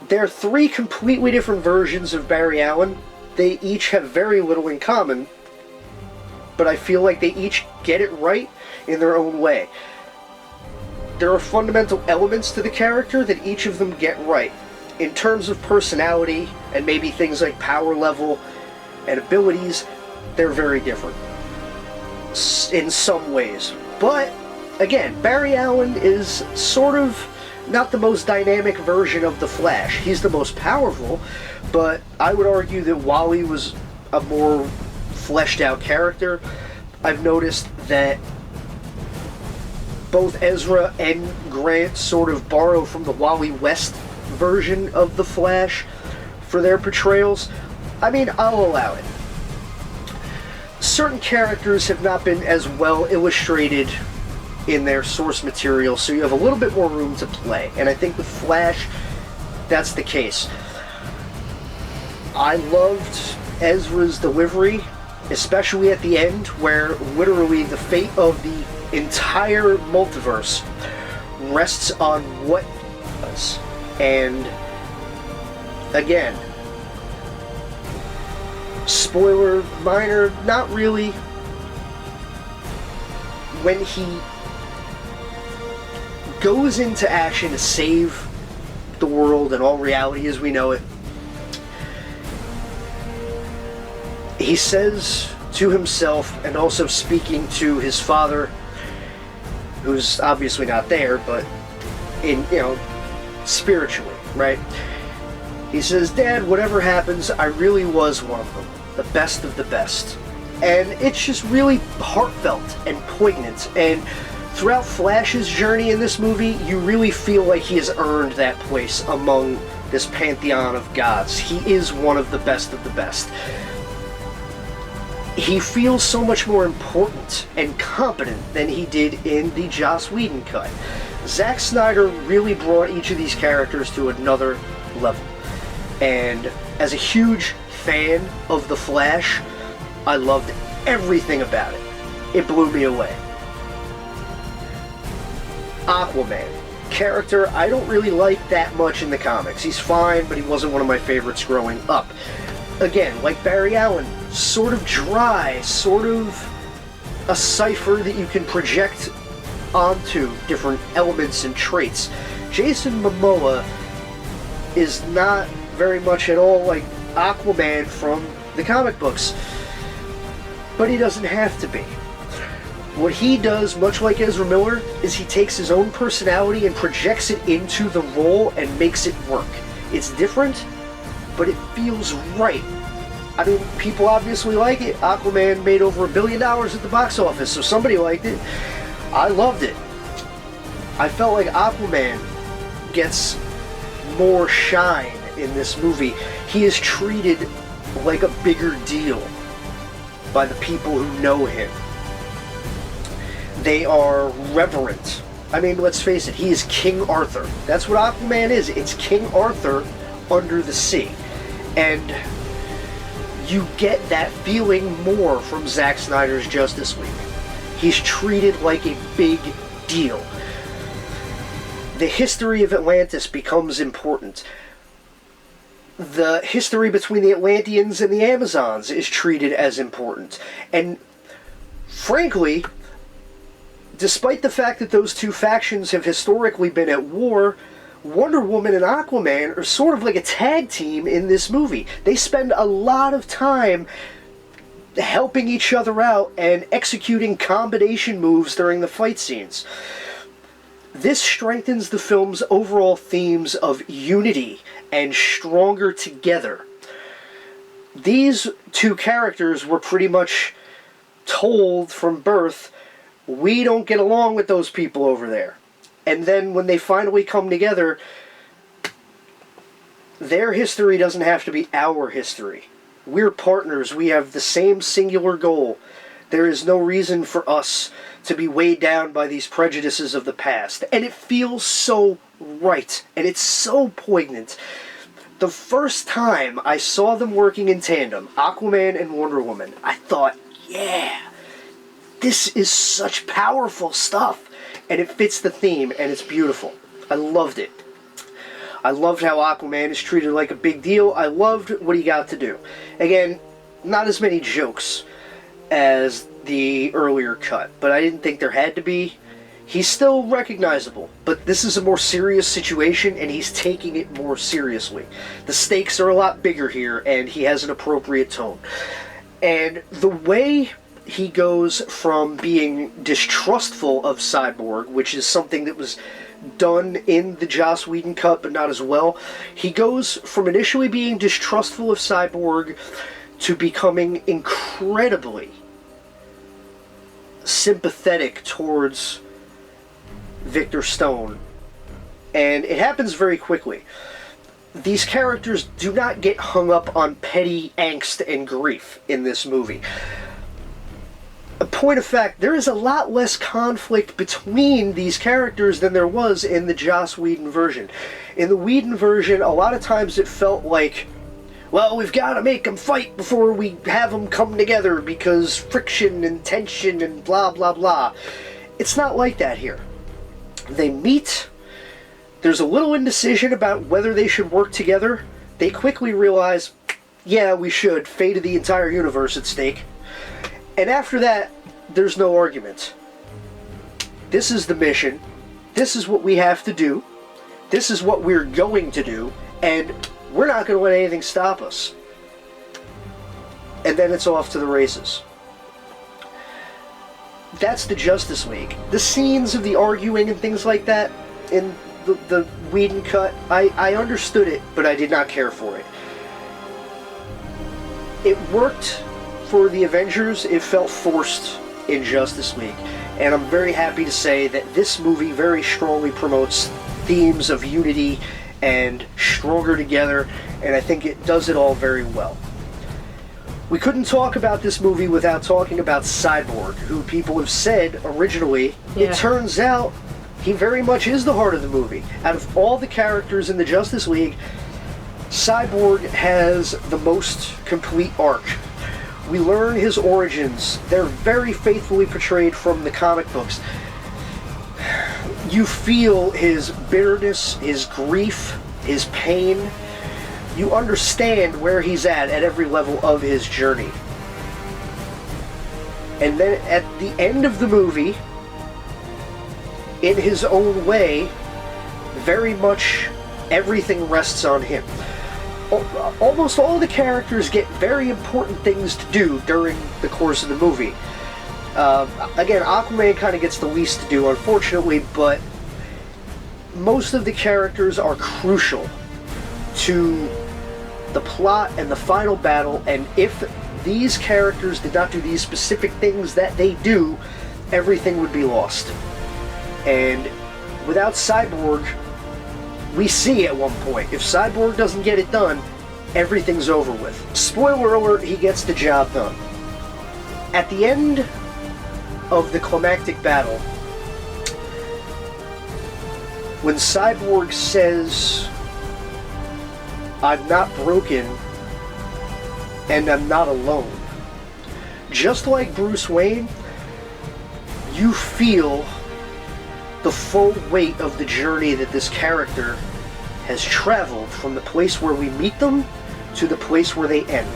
There are 3 completely different versions of Barry Allen. They each have very little in common, but I feel like they each get it right in their own way. There are fundamental elements to the character that each of them get right. In terms of personality and maybe things like power level and abilities, they're very different in some ways. But again, Barry Allen is sort of not the most dynamic version of the Flash. He's the most powerful, but I would argue that Wally was a more fleshed out character. I've noticed that both Ezra and Grant sort of borrow from the Wally West version of the Flash for their portrayals. I mean, I'll allow it. Certain characters have not been as well illustrated in their source material, so you have a little bit more room to play. And I think with Flash, that's the case. I loved Ezra's delivery, especially at the end, where literally the fate of the entire multiverse rests on what was. And again, spoiler minor, not really. When he goes into action to save the world and all reality as we know it, he says to himself, and also speaking to his father, who's obviously not there, but in, spiritually, right? He says, "Dad, whatever happens, I really was one of them, the best of the best." And it's just really heartfelt and poignant. And throughout Flash's journey in this movie, you really feel like he has earned that place among this pantheon of gods. He is one of the best of the best. He feels so much more important and competent than he did in the Joss Whedon cut. Zack Snyder really brought each of these characters to another level. And as a huge fan of The Flash, I loved everything about it. It blew me away. Aquaman. Character I don't really like that much in the comics. He's fine, but he wasn't one of my favorites growing up. Again, like Barry Allen, sort of dry, sort of a cipher that you can project onto different elements and traits. Jason Momoa is not very much at all like Aquaman from the comic books, but he doesn't have to be. What he does, much like Ezra Miller, is he takes his own personality and projects it into the role and makes it work. It's different, but it feels right. I mean, people obviously like it. Aquaman made over $1 billion at the box office, so somebody liked it. I loved it. I felt like Aquaman gets more shine in this movie. He is treated like a bigger deal by the people who know him. They are reverent. I mean, let's face it, he is King Arthur. That's what Aquaman is. It's King Arthur under the sea. And you get that feeling more from Zack Snyder's Justice League. He's treated like a big deal. The history of Atlantis becomes important. The history between the Atlanteans and the Amazons is treated as important. And frankly, despite the fact that those two factions have historically been at war, Wonder Woman and Aquaman are sort of like a tag team in this movie. They spend a lot of time helping each other out and executing combination moves during the fight scenes. This strengthens the film's overall themes of unity and stronger together. These two characters were pretty much told from birth, we don't get along with those people over there. And then when they finally come together, their history doesn't have to be our history. We're partners. We have the same singular goal. There is no reason for us to be weighed down by these prejudices of the past. And it feels so right. And it's so poignant. The first time I saw them working in tandem, Aquaman and Wonder Woman, I thought, yeah, this is such powerful stuff. And it fits the theme, and it's beautiful. I loved it. I loved how Aquaman is treated like a big deal. I loved what he got to do. Again, not as many jokes as the earlier cut, but I didn't think there had to be. He's still recognizable, but this is a more serious situation, and he's taking it more seriously. The stakes are a lot bigger here, and he has an appropriate tone. And the way he goes from being distrustful of Cyborg, which is something that was done in the Joss Whedon cut, but not as well. He goes from initially being distrustful of Cyborg to becoming incredibly sympathetic towards Victor Stone. And it happens very quickly. These characters do not get hung up on petty angst and grief in this movie. A point of fact, there is a lot less conflict between these characters than there was in the Joss Whedon version. In the Whedon version, a lot of times it felt like, well, we've got to make them fight before we have them come together because friction and tension and blah, blah, blah. It's not like that here. They meet. There's a little indecision about whether they should work together. They quickly realize, yeah, we should. Fate of the entire universe at stake. And after that, there's no argument. This is the mission. This is what we have to do. This is what we're going to do. And we're not going to let anything stop us. And then it's off to the races. That's the Justice League. The scenes of the arguing and things like that in the Whedon cut, I understood it, but I did not care for it. It worked for the Avengers. It felt forced in Justice League. And I'm very happy to say that this movie very strongly promotes themes of unity and stronger together, and I think it does it all very well. We couldn't talk about this movie without talking about Cyborg, who people have said originally, it turns out he very much is the heart of the movie. Out of all the characters in the Justice League, Cyborg has the most complete arc. We learn his origins. They're very faithfully portrayed from the comic books. You feel his bitterness, his grief, his pain. You understand where he's at every level of his journey. And then at the end of the movie, in his own way, very much everything rests on him. Almost all the characters get very important things to do during the course of the movie. Again, Aquaman kind of gets the least to do, unfortunately, but most of the characters are crucial to the plot and the final battle, and if these characters did not do these specific things that they do, everything would be lost. And without Cyborg, we see at one point, if Cyborg doesn't get it done, everything's over with. Spoiler alert, he gets the job done. At the end of the climactic battle, when Cyborg says, "I'm not broken, and I'm not alone," just like Bruce Wayne, you feel the full weight of the journey that this character has traveled from the place where we meet them to the place where they end.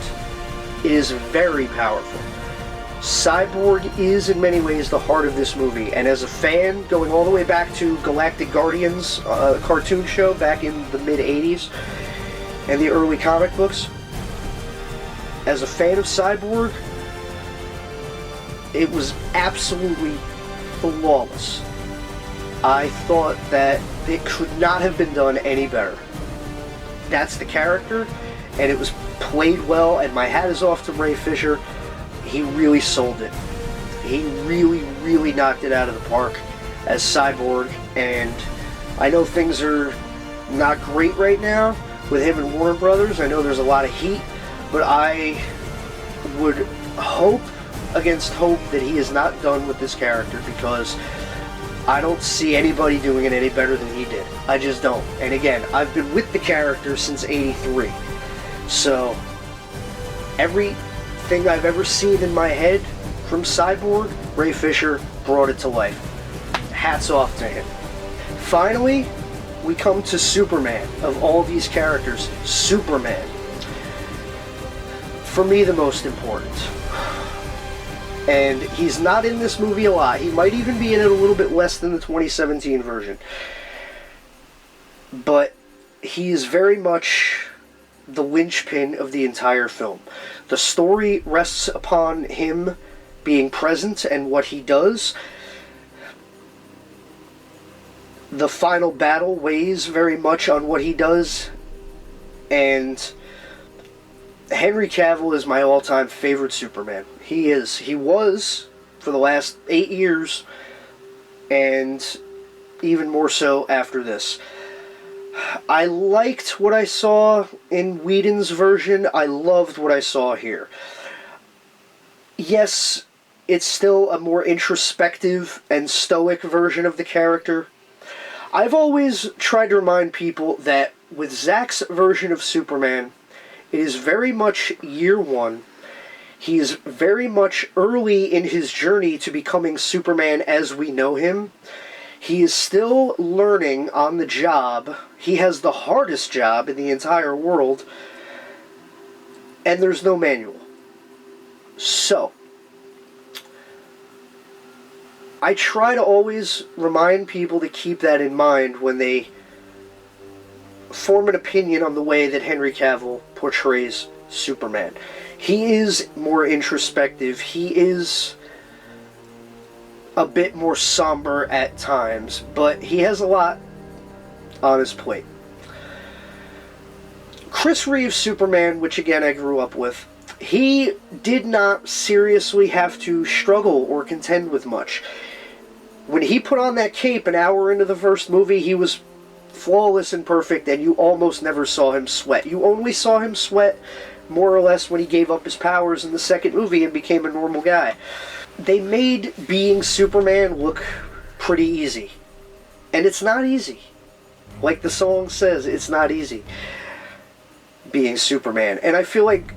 It is very powerful. Cyborg is in many ways the heart of this movie, and as a fan, going all the way back to Galactic Guardians, a cartoon show back in the mid-'80s, and the early comic books, as a fan of Cyborg, it was absolutely flawless. I thought that it could not have been done any better. That's the character, and it was played well, and my hat is off to Ray Fisher. He really sold it. He really, really knocked it out of the park as Cyborg, and I know things are not great right now with him and Warner Brothers. I know there's a lot of heat, but I would hope against hope that he is not done with this character, because I don't see anybody doing it any better than he did. I just don't. And again, I've been with the character since '83. So, everything I've ever seen in my head from Cyborg, Ray Fisher brought it to life. Hats off to him. Finally, we come to Superman. Of all these characters, Superman. For me, the most important. And he's not in this movie a lot. He might even be in it a little bit less than the 2017 version. But he is very much the linchpin of the entire film. The story rests upon him being present and what he does. The final battle weighs very much on what he does. And Henry Cavill is my all-time favorite Superman. He is. He was for the last 8 years, and even more so after this. I liked what I saw in Whedon's version. I loved what I saw here. Yes, it's still a more introspective and stoic version of the character. I've always tried to remind people that with Zack's version of Superman, it is very much year one. He is very much early in his journey to becoming Superman as we know him. He is still learning on the job. He has the hardest job in the entire world, and there's no manual. So, I try to always remind people to keep that in mind when they form an opinion on the way that Henry Cavill portrays Superman. He is more introspective. He is a bit more somber at times, but he has a lot on his plate. Chris Reeve's Superman, which again I grew up with, he did not seriously have to struggle or contend with much. When he put on that cape an hour into the first movie, he was flawless and perfect, and you almost never saw him sweat. You only saw him sweat more or less when he gave up his powers in the second movie and became a normal guy. They made being Superman look pretty easy. And it's not easy. Like the song says, it's not easy being Superman. And I feel like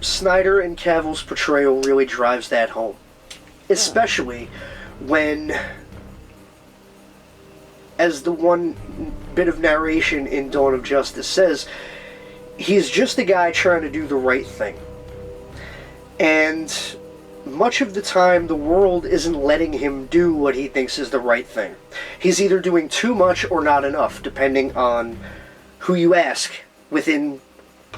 Snyder and Cavill's portrayal really drives that home. Especially when, as the one bit of narration in Dawn of Justice says, he's just a guy trying to do the right thing. And much of the time, the world isn't letting him do what he thinks is the right thing. He's either doing too much or not enough, depending on who you ask within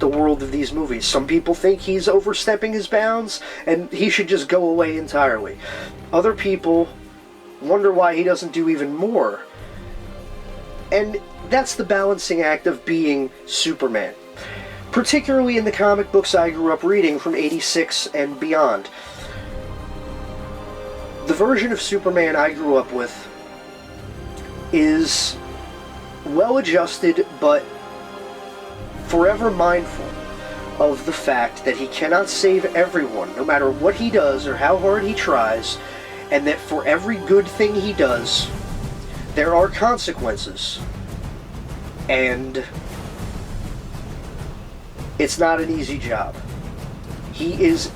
the world of these movies. Some people think he's overstepping his bounds, and he should just go away entirely. Other people wonder why he doesn't do even more. And that's the balancing act of being Superman. particularly in the comic books I grew up reading from '86 and beyond. The version of Superman I grew up with is well-adjusted, but forever mindful of the fact that he cannot save everyone, no matter what he does or how hard he tries, and that for every good thing he does, there are consequences. And it's not an easy job. He is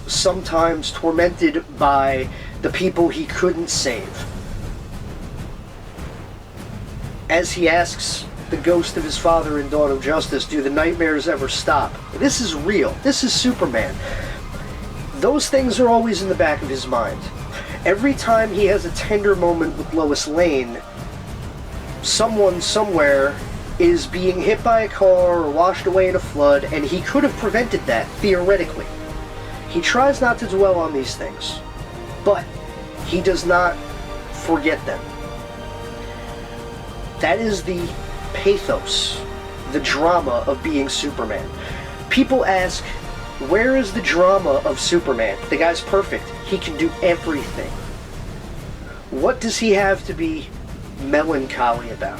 sometimes tormented by the people he couldn't save. As he asks the ghost of his father in Dawn of Justice, do the nightmares ever stop? This is real. This is Superman. Those things are always in the back of his mind. Every time he has a tender moment with Lois Lane, someone somewhere is being hit by a car or washed away in a flood, and he could have prevented that, theoretically. He tries not to dwell on these things, but he does not forget them. That is the pathos, the drama of being Superman. People ask, where is the drama of Superman? The guy's perfect. He can do everything. What does he have to be melancholy about?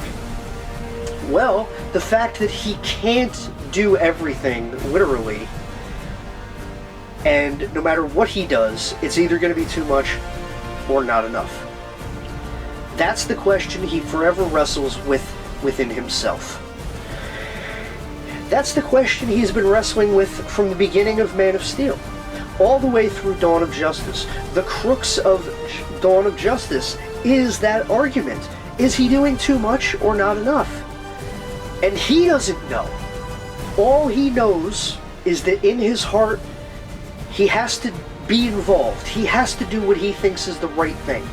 Well, the fact that he can't do everything, literally, and no matter what he does, it's either going to be too much or not enough. That's the question he forever wrestles with within himself. That's the question he's been wrestling with from the beginning of Man of Steel, all the way through Dawn of Justice. The crux of Dawn of Justice is that argument. Is he doing too much or not enough? And he doesn't know. All he knows is that in his heart, he has to be involved. He has to do what he thinks is the right thing.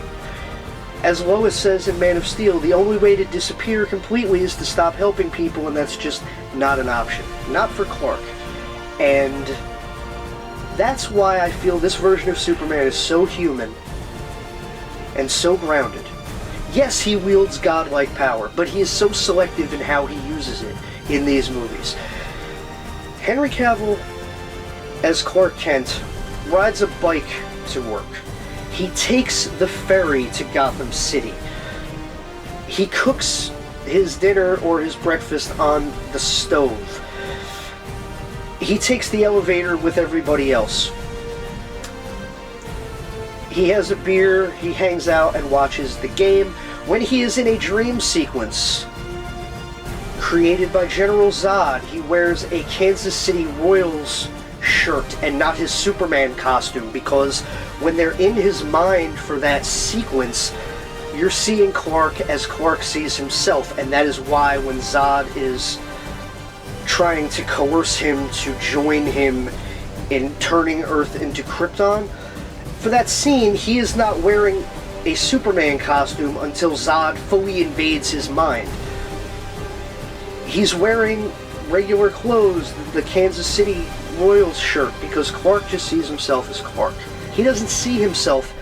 As Lois says in Man of Steel, the only way to disappear completely is to stop helping people, and that's just not an option. Not for Clark. And that's why I feel this version of Superman is so human and so grounded. Yes, he wields godlike power, but he is so selective in how he uses it in these movies. Henry Cavill, as Clark Kent, rides a bike to work. He takes the ferry to Gotham City. He cooks his dinner or his breakfast on the stove. He takes the elevator with everybody else. He has a beer, he hangs out and watches the game. When he is in a dream sequence created by General Zod, he wears a Kansas City Royals shirt and not his Superman costume, because when they're in his mind for that sequence, you're seeing Clark as Clark sees himself, and that is why when Zod is trying to coerce him to join him in turning Earth into Krypton, for that scene, he is not wearing a Superman costume until Zod fully invades his mind. He's wearing regular clothes, the Kansas City Royals shirt, because Clark just sees himself as Clark. He doesn't see himself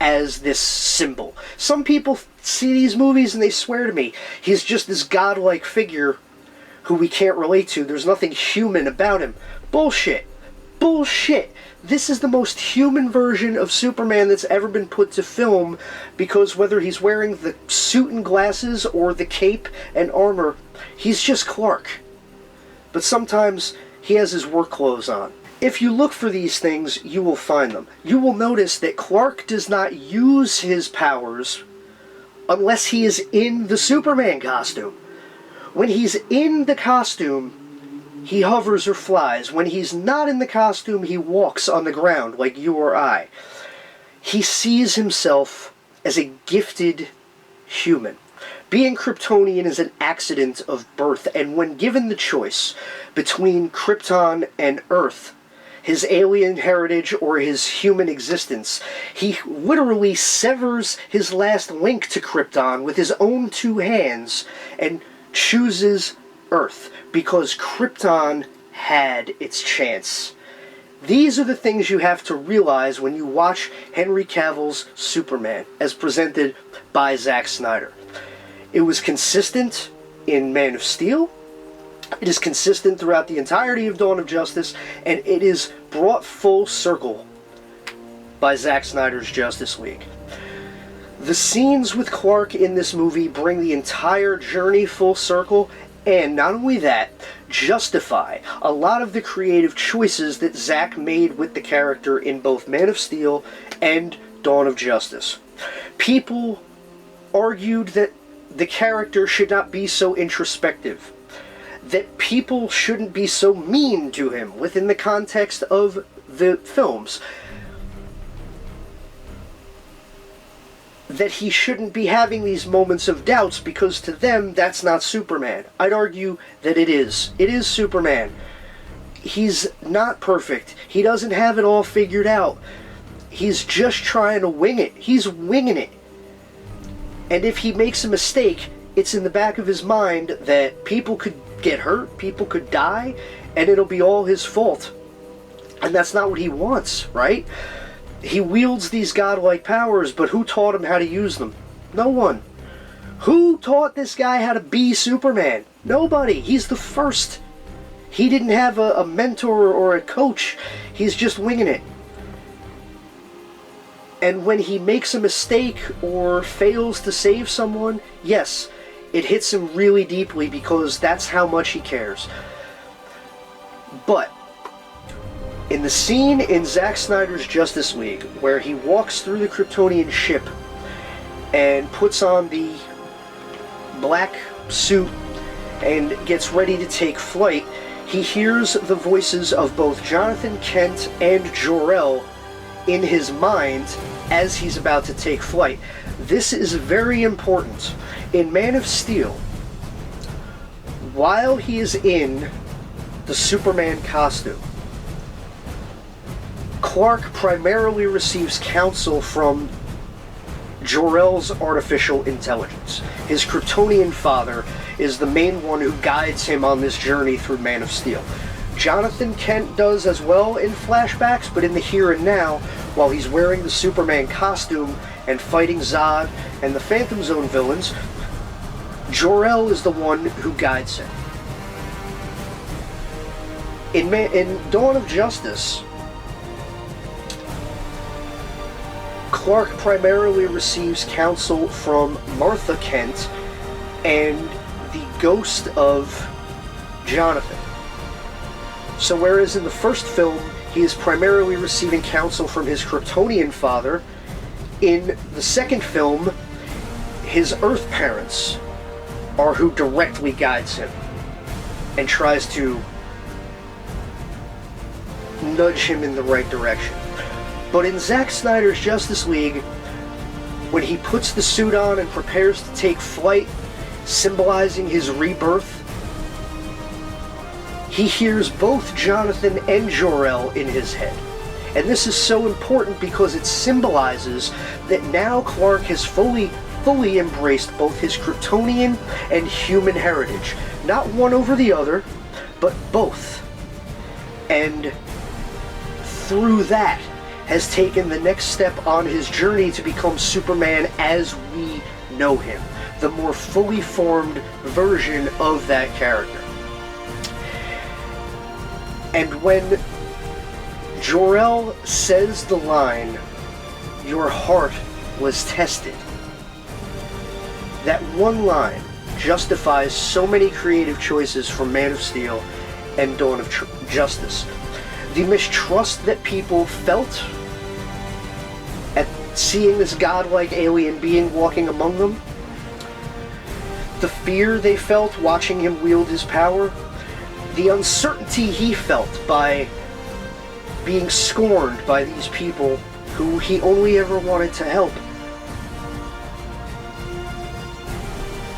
as this symbol. Some people see these movies and they swear to me, he's just this godlike figure who we can't relate to. There's nothing human about him. Bullshit. Bullshit. This is the most human version of Superman that's ever been put to film, because whether he's wearing the suit and glasses or the cape and armor, he's just Clark. But sometimes he has his work clothes on. If you look for these things, you will find them. You will notice that Clark does not use his powers unless he is in the Superman costume. When he's in the costume, he hovers or flies. When he's not in the costume, he walks on the ground like you or I. He sees himself as a gifted human. Being Kryptonian is an accident of birth, and when given the choice between Krypton and Earth, his alien heritage or his human existence, he literally severs his last link to Krypton with his own two hands and chooses Earth, because Krypton had its chance. These are the things you have to realize when you watch Henry Cavill's Superman, as presented by Zack Snyder. It was consistent in Man of Steel. It is consistent throughout the entirety of Dawn of Justice, and it is brought full circle by Zack Snyder's Justice League. The scenes with Clark in this movie bring the entire journey full circle, and not only that, justify a lot of the creative choices that Zack made with the character in both Man of Steel and Dawn of Justice. People argued that the character should not be so introspective, that people shouldn't be so mean to him within the context of the films, that he shouldn't be having these moments of doubts because to them that's not Superman. I'd argue that it is. It is Superman. He's not perfect. He doesn't have it all figured out. He's just trying to wing it. He's winging it. And if he makes a mistake, it's in the back of his mind that people could get hurt, people could die, and it'll be all his fault. And that's not what he wants, right? He wields these godlike powers, but who taught him how to use them? No one. Who taught this guy how to be Superman? Nobody. He's the first. He didn't have a mentor or a coach. He's just winging it. And when he makes a mistake or fails to save someone, yes, it hits him really deeply because that's how much he cares. But in the scene in Zack Snyder's Justice League where he walks through the Kryptonian ship and puts on the black suit and gets ready to take flight, he hears the voices of both Jonathan Kent and Jor-El in his mind as he's about to take flight. This is very important. In Man of Steel, while he is in the Superman costume, Clark primarily receives counsel from Jor-El's artificial intelligence. His Kryptonian father is the main one who guides him on this journey through Man of Steel. Jonathan Kent does as well in flashbacks, but in the here and now, while he's wearing the Superman costume and fighting Zod and the Phantom Zone villains, Jor-El is the one who guides him. In Dawn of Justice, Clark primarily receives counsel from Martha Kent and the ghost of Jonathan. So whereas in the first film he is primarily receiving counsel from his Kryptonian father, in the second film his Earth parents are who directly guides him and tries to nudge him in the right direction. But in Zack Snyder's Justice League, when he puts the suit on and prepares to take flight, symbolizing his rebirth, he hears both Jonathan and Jor-El in his head. And this is so important because it symbolizes that now Clark has fully embraced both his Kryptonian and human heritage. Not one over the other, but both. And through that, has taken the next step on his journey to become Superman as we know him. The more fully formed version of that character. And when Jor-El says the line, "Your heart was tested," that one line justifies so many creative choices from Man of Steel and Dawn of Justice. The mistrust that people felt at seeing this godlike alien being walking among them, the fear they felt watching him wield his power, the uncertainty he felt by being scorned by these people who he only ever wanted to help.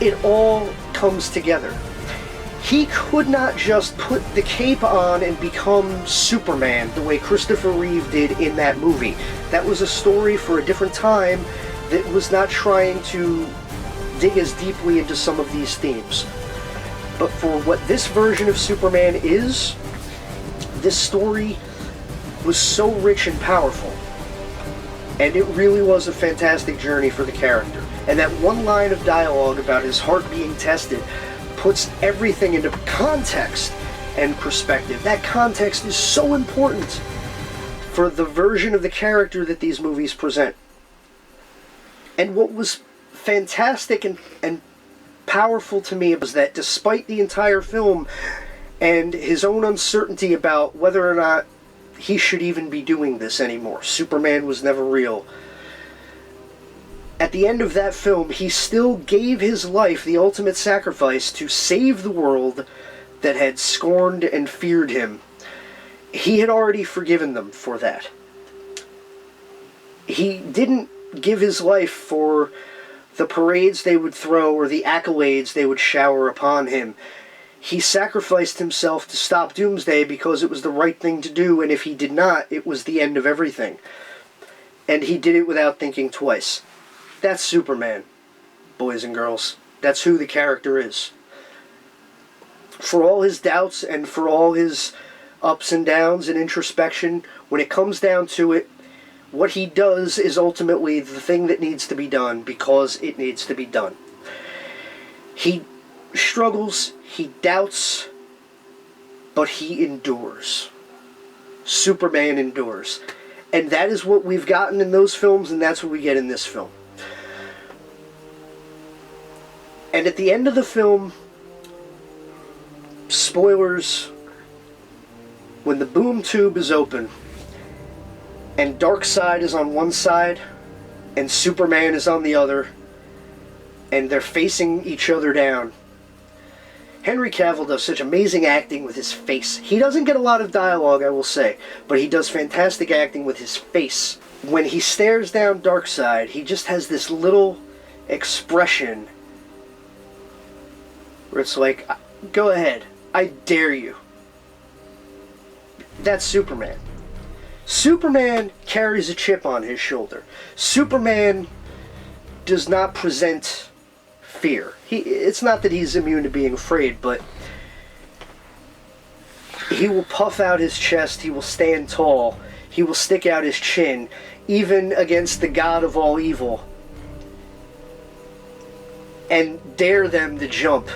It all comes together. He could not just put the cape on and become Superman the way Christopher Reeve did in that movie. That was a story for a different time that was not trying to dig as deeply into some of these themes. But for what this version of Superman is, this story was so rich and powerful. And it really was a fantastic journey for the character. And that one line of dialogue about his heart being tested puts everything into context and perspective. That context is so important for the version of the character that these movies present. And what was fantastic and powerful to me was that despite the entire film and his own uncertainty about whether or not he should even be doing this anymore, Superman was never real, at the end of that film, he still gave his life the ultimate sacrifice to save the world that had scorned and feared him. He had already forgiven them for that. He didn't give his life for the parades they would throw or the accolades they would shower upon him. He sacrificed himself to stop Doomsday because it was the right thing to do, and if he did not, it was the end of everything. And he did it without thinking twice. That's Superman, boys and girls. That's who the character is. For all his doubts and for all his ups and downs and introspection, when it comes down to it, what he does is ultimately the thing that needs to be done because it needs to be done. He struggles, he doubts, but he endures. Superman endures. And that is what we've gotten in those films, and that's what we get in this film. And at the end of the film, spoilers, when the boom tube is open, and Darkseid is on one side, and Superman is on the other, and they're facing each other down, Henry Cavill does such amazing acting with his face. He doesn't get a lot of dialogue, I will say, but he does fantastic acting with his face. When he stares down Darkseid, he just has this little expression where it's like, go ahead, I dare you. That's Superman. Superman carries a chip on his shoulder. Superman does not present fear. It's not that he's immune to being afraid, but he will puff out his chest, he will stand tall, he will stick out his chin, even against the god of all evil, and dare them to jump,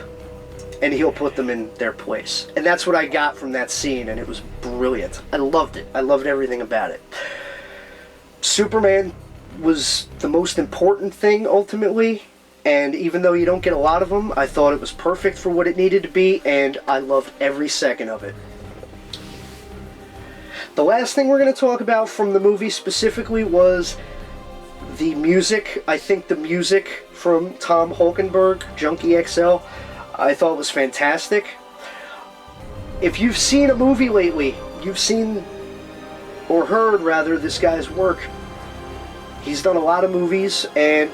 and he'll put them in their place. And that's what I got from that scene, and it was brilliant. I loved it. I loved everything about it. Superman was the most important thing, ultimately, and even though you don't get a lot of them, I thought it was perfect for what it needed to be, and I loved every second of it. The last thing we're going to talk about from the movie specifically was the music. I think the music from Tom Holkenborg, Junkie XL, I thought was fantastic. If you've seen a movie lately, you've seen, or heard rather, this guy's work. He's done a lot of movies, and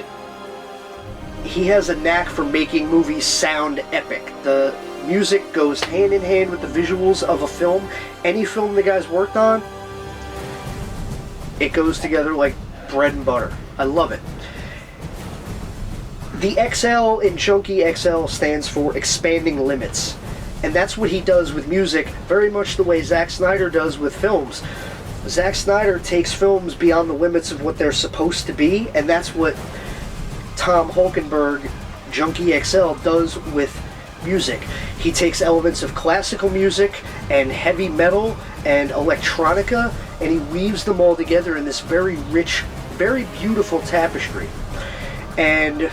he has a knack for making movies sound epic. The music goes hand in hand with the visuals of a film. Any film the guy's worked on, it goes together like bread and butter. I love it. The XL in Junkie XL stands for expanding limits. And that's what he does with music, very much the way Zack Snyder does with films. Zack Snyder takes films beyond the limits of what they're supposed to be, and that's what Tom Holkenborg, Junkie XL, does with music. He takes elements of classical music and heavy metal and electronica, and he weaves them all together in this very rich, very beautiful tapestry. And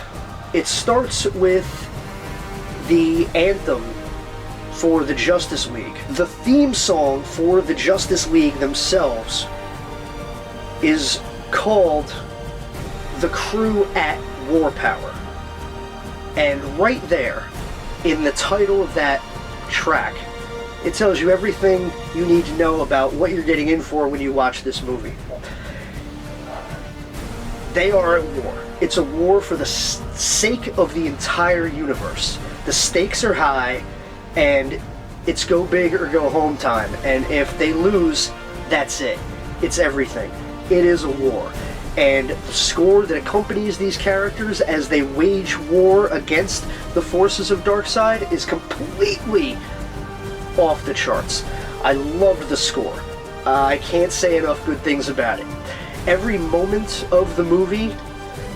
it starts with the anthem for the Justice League. The theme song for the Justice League themselves is called The Crew at War Power. And right there, in the title of that track, it tells you everything you need to know about what you're getting in for when you watch this movie. They are at war. It's a war for the sake of the entire universe. The stakes are high, and it's go big or go home time. And if they lose, that's it. It's everything. It is a war. And the score that accompanies these characters as they wage war against the forces of Darkseid is completely off the charts. I loved the score. I can't say enough good things about it. Every moment of the movie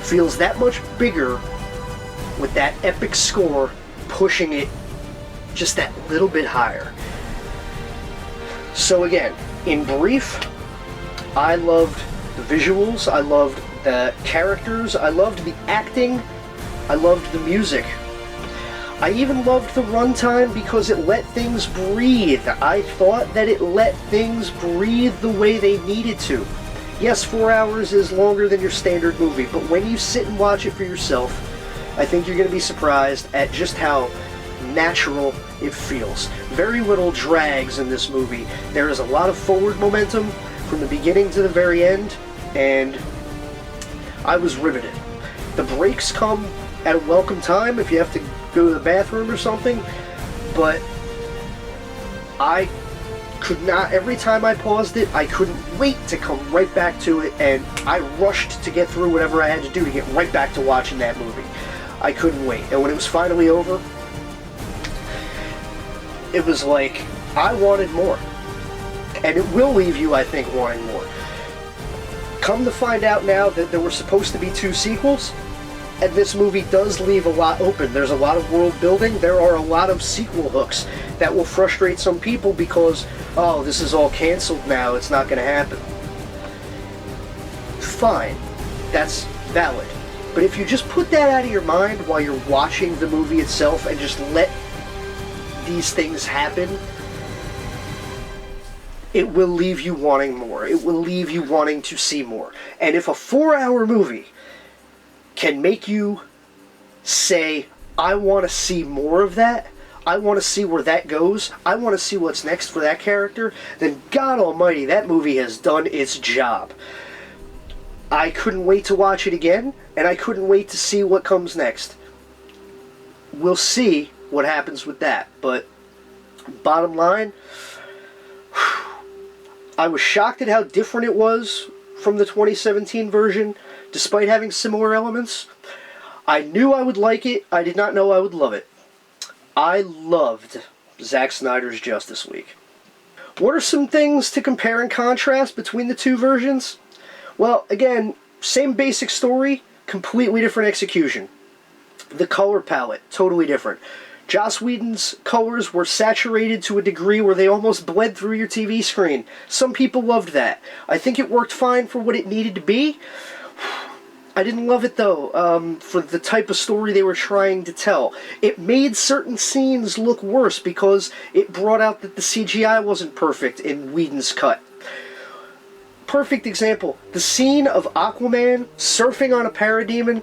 feels that much bigger with that epic score pushing it just that little bit higher. So again, in brief, I loved the visuals, I loved the characters, I loved the acting, I loved the music. I even loved the runtime because it let things breathe. I thought that it let things breathe the way they needed to. Yes, 4 hours is longer than your standard movie, but when you sit and watch it for yourself, I think you're going to be surprised at just how natural it feels. Very little drags in this movie. There is a lot of forward momentum from the beginning to the very end, and I was riveted. The breaks come at a welcome time if you have to go to the bathroom or something, but I could not, every time I paused it, I couldn't wait to come right back to it, and I rushed to get through whatever I had to do to get right back to watching that movie. I couldn't wait, and when it was finally over, it was like, I wanted more. And it will leave you, I think, wanting more. Come to find out now that there were supposed to be 2 sequels, and this movie does leave a lot open. There's a lot of world building. There are a lot of sequel hooks that will frustrate some people because, oh, this is all canceled now, it's not going to happen. Fine, that's valid. But if you just put that out of your mind while you're watching the movie itself and just let these things happen, it will leave you wanting more. It will leave you wanting to see more. And if a 4-hour movie can make you say, I want to see more of that, I want to see where that goes, I want to see what's next for that character, then God almighty, that movie has done its job. I couldn't wait to watch it again, and I couldn't wait to see what comes next. We'll see what happens with that, but bottom line, I was shocked at how different it was from the 2017 version, despite having similar elements. I knew I would like it, I did not know I would love it. I loved Zack Snyder's Justice League. What are some things to compare and contrast between the 2 versions? Well, again, same basic story, completely different execution. The color palette, totally different. Joss Whedon's colors were saturated to a degree where they almost bled through your TV screen. Some people loved that. I think it worked fine for what it needed to be. I didn't love it, though, for the type of story they were trying to tell. It made certain scenes look worse because it brought out that the CGI wasn't perfect in Whedon's cut. Perfect example, the scene of Aquaman surfing on a parademon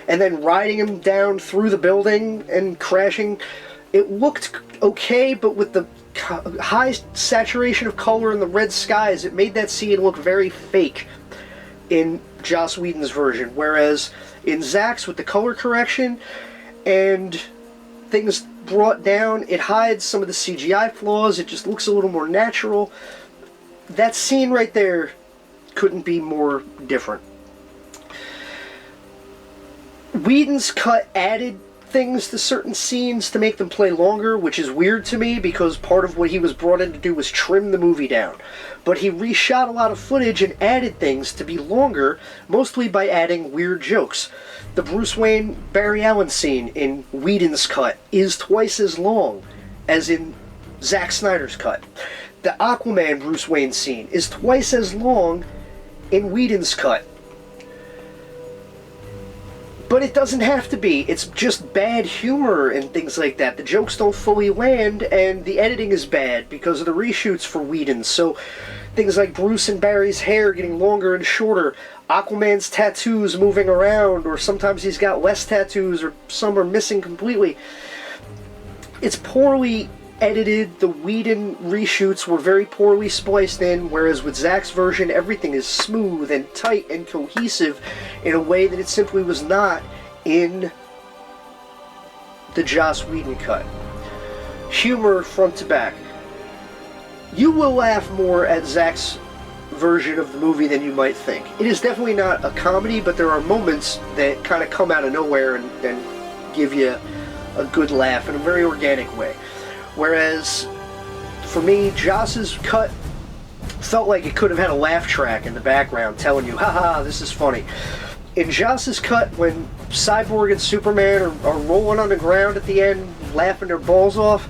and then riding him down through the building and crashing. It looked okay, but with the high saturation of color and the red skies, it made that scene look very fake in Joss Whedon's version. Whereas in Zack's, with the color correction and things brought down, it hides some of the CGI flaws. It just looks a little more natural. That scene right there couldn't be more different. Whedon's cut added things to certain scenes to make them play longer, which is weird to me because part of what he was brought in to do was trim the movie down. But he reshot a lot of footage and added things to be longer, mostly by adding weird jokes. The Bruce Wayne Barry Allen scene in Whedon's cut is twice as long as in Zack Snyder's cut. The Aquaman Bruce Wayne scene is twice as long in Whedon's cut. But it doesn't have to be. It's just bad humor and things like that. The jokes don't fully land, and the editing is bad because of the reshoots for Whedon. So things like Bruce and Barry's hair getting longer and shorter, Aquaman's tattoos moving around, or sometimes he's got less tattoos, or some are missing completely. It's poorly edited. The Whedon reshoots were very poorly spliced in, whereas with Zack's version, everything is smooth and tight and cohesive in a way that it simply was not in the Joss Whedon cut. Humor front to back. You will laugh more at Zack's version of the movie than you might think. It is definitely not a comedy, but there are moments that kind of come out of nowhere and give you a good laugh in a very organic way. Whereas, for me, Joss's cut felt like it could have had a laugh track in the background telling you, haha, this is funny. In Joss's cut, when Cyborg and Superman are rolling on the ground at the end, laughing their balls off,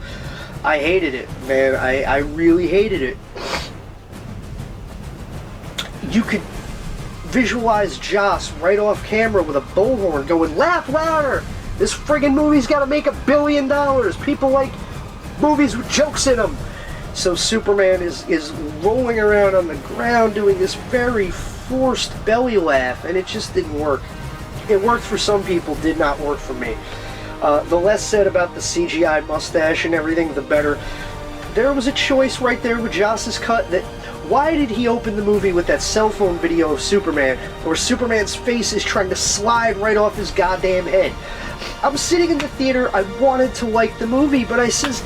I hated it, man. I really hated it. You could visualize Joss right off camera with a bullhorn going, "Laugh louder! This friggin' movie's gotta make $1 billion! People like movies with jokes in them!" So Superman is rolling around on the ground doing this very forced belly laugh, and it just didn't work. It worked for some people, did not work for me. The less said about the CGI mustache and everything, the better. There was a choice right there with Joss's cut that, why did he open the movie with that cell phone video of Superman, where Superman's face is trying to slide right off his goddamn head? I was sitting in the theater, I wanted to like the movie, but I says,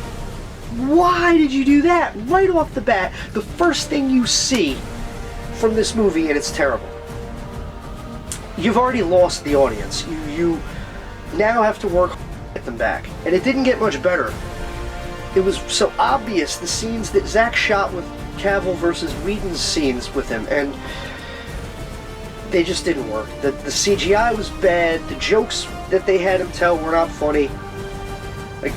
why did you do that? Right off the bat, the first thing you see from this movie, and it's terrible. You've already lost the audience. You now have to work to get them back. And it didn't get much better. It was so obvious, the scenes that Zack shot with Cavill versus Whedon's scenes with him, and they just didn't work. The CGI was bad, the jokes that they had him tell were not funny. Like,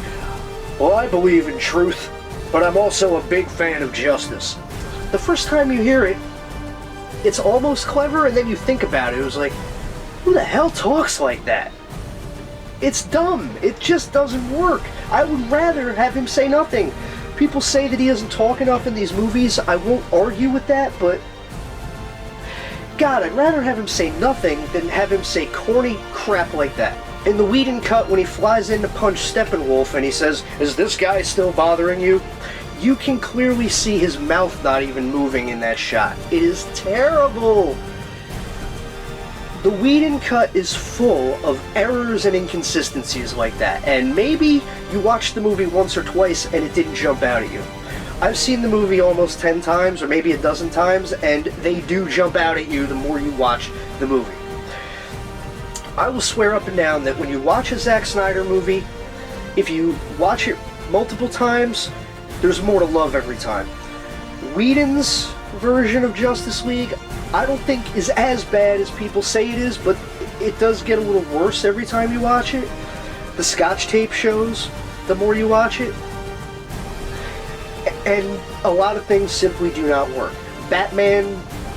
well, I believe in truth, but I'm also a big fan of justice. The first time you hear it, it's almost clever, and then you think about it, it was like, who the hell talks like that? It's dumb. It just doesn't work. I would rather have him say nothing. People say that he doesn't talk enough in these movies. I won't argue with that, but God, I'd rather have him say nothing than have him say corny crap like that. In the Whedon cut, when he flies in to punch Steppenwolf and he says, "Is this guy still bothering you?" You can clearly see his mouth not even moving in that shot. It is terrible. The Whedon cut is full of errors and inconsistencies like that, and maybe you watched the movie once or twice and it didn't jump out at you. I've seen the movie almost 10 times, or maybe a dozen times, and they do jump out at you the more you watch the movie. I will swear up and down that when you watch a Zack Snyder movie, if you watch it multiple times, there's more to love every time. Whedon's version of Justice League, I don't think is as bad as people say it is, but it does get a little worse every time you watch it. The Scotch tape shows the more you watch it. And a lot of things simply do not work. Batman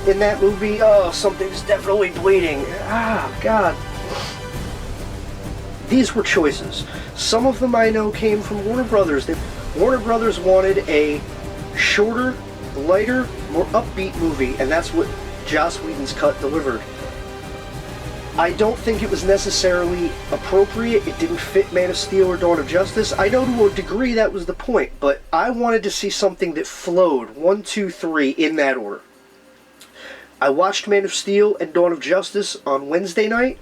in that movie, oh, something's definitely bleeding. Ah, God. These were choices. Some of them I know came from Warner Brothers. Warner Brothers wanted a shorter, lighter, more upbeat movie, and that's what Joss Whedon's cut delivered. I don't think it was necessarily appropriate. It didn't fit Man of Steel or Dawn of Justice. I know to a degree that was the point, but I wanted to see something that flowed 1, 2, 3 in that order. I watched Man of Steel and Dawn of Justice on Wednesday night.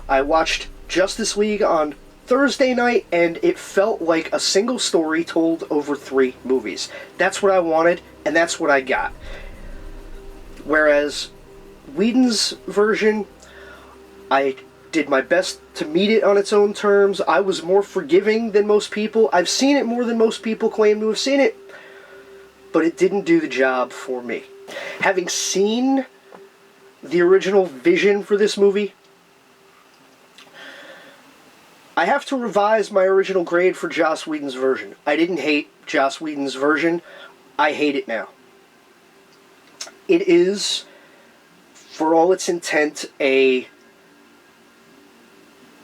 I watched Justice League on Thursday night, and it felt like a single story told over 3 movies. That's what I wanted, and that's what I got. Whereas Whedon's version, I did my best to meet it on its own terms. I was more forgiving than most people. I've seen it more than most people claim to have seen it, but it didn't do the job for me. Having seen the original vision for this movie, I have to revise my original grade for Joss Whedon's version. I didn't hate Joss Whedon's version. I hate it now. It is, for all its intent, a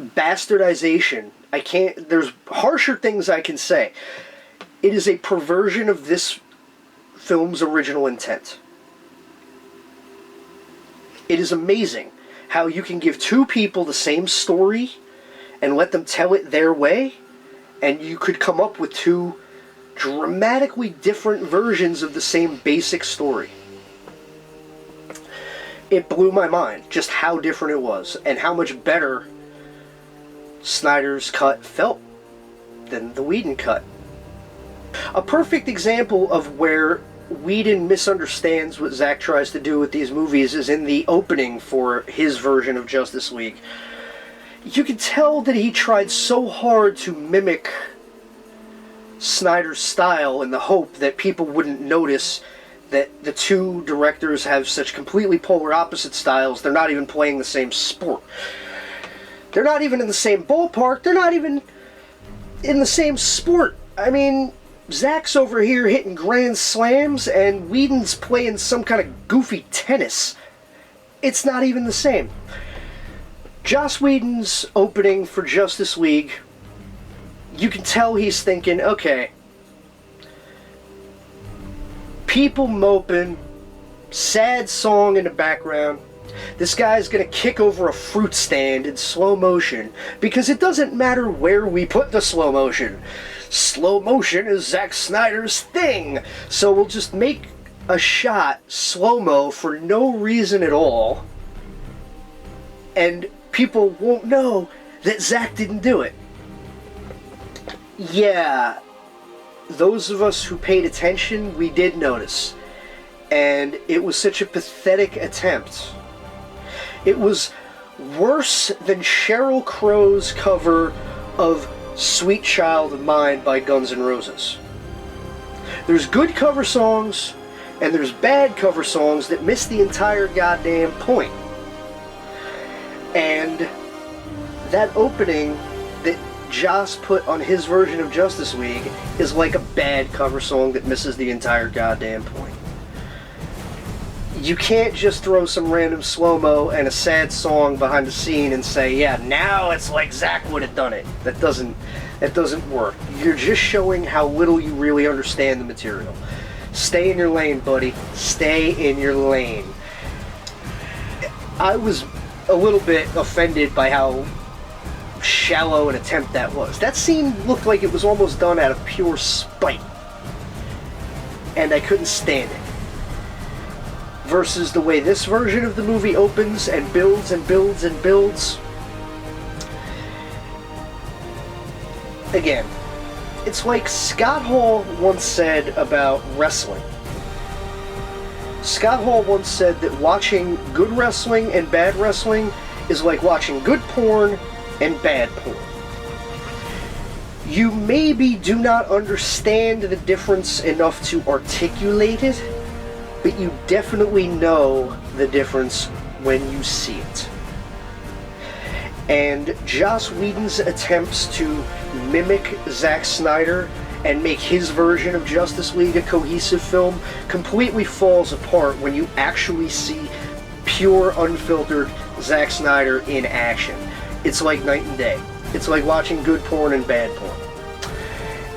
bastardization. There's harsher things I can say. It is a perversion of this film's original intent. It is amazing how you can give 2 people the same story and let them tell it their way, and you could come up with 2 dramatically different versions of the same basic story. It blew my mind just how different it was, and how much better Snyder's cut felt than the Whedon cut. A perfect example of where Whedon misunderstands what Zack tries to do with these movies is in the opening for his version of Justice League. You can tell that he tried so hard to mimic Snyder's style in the hope that people wouldn't notice that the two directors have such completely polar opposite styles. They're not even playing the same sport. They're not even in the same ballpark. They're not even in the same sport. I mean, Zack's over here hitting grand slams, and Whedon's playing some kind of goofy tennis. It's not even the same. Joss Whedon's opening for Justice League, you can tell he's thinking, okay, people moping, sad song in the background. This guy's gonna kick over a fruit stand in slow motion, because it doesn't matter where we put the slow motion. Slow motion is Zack Snyder's thing. So we'll just make a shot slow-mo for no reason at all, and people won't know that Zack didn't do it. Yeah, those of us who paid attention, we did notice. And it was such a pathetic attempt. It was worse than Sheryl Crow's cover of Sweet Child of Mine by Guns N' Roses. There's good cover songs, and there's bad cover songs that miss the entire goddamn point. And that opening that Joss put on his version of Justice League is like a bad cover song that misses the entire goddamn point. You can't just throw some random slow-mo and a sad song behind the scene and say, yeah, now it's like Zack would have done it. That doesn't work. You're just showing how little you really understand the material. Stay in your lane, buddy. Stay in your lane. I was a little bit offended by how shallow an attempt that was. That scene looked like it was almost done out of pure spite. And I couldn't stand it. Versus the way this version of the movie opens and builds and builds and builds. Again, it's like Scott Hall once said about wrestling. Scott Hall once said that watching good wrestling and bad wrestling is like watching good porn and bad porn. You maybe do not understand the difference enough to articulate it, but you definitely know the difference when you see it. And Joss Whedon's attempts to mimic Zack Snyder and make his version of Justice League a cohesive film completely falls apart when you actually see pure, unfiltered Zack Snyder in action. It's like night and day. It's like watching good porn and bad porn.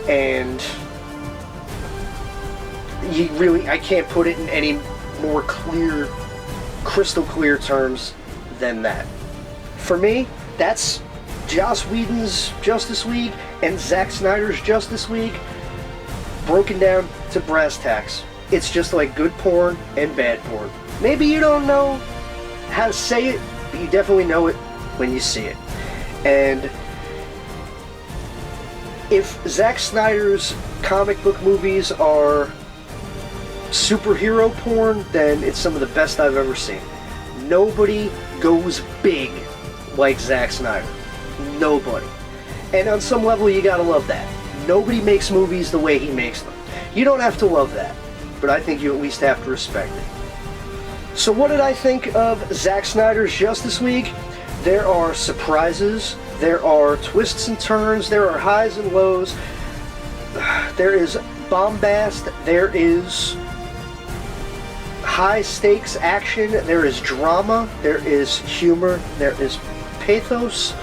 And I can't put it in any more clear, crystal clear terms than that. For me, that's Joss Whedon's Justice League and Zack Snyder's Justice League broken down to brass tacks. It's just like good porn and bad porn. Maybe you don't know how to say it, but you definitely know it when you see it. And if Zack Snyder's comic book movies are superhero porn, then it's some of the best I've ever seen. Nobody goes big like Zack Snyder. Nobody. And on some level, you gotta love that. Nobody makes movies the way he makes them. You don't have to love that, but I think you at least have to respect it. So what did I think of Zack Snyder's Justice League? There are surprises, there are twists and turns, there are highs and lows, there is bombast, there is high stakes action, there is drama, there is humor, there is pathos,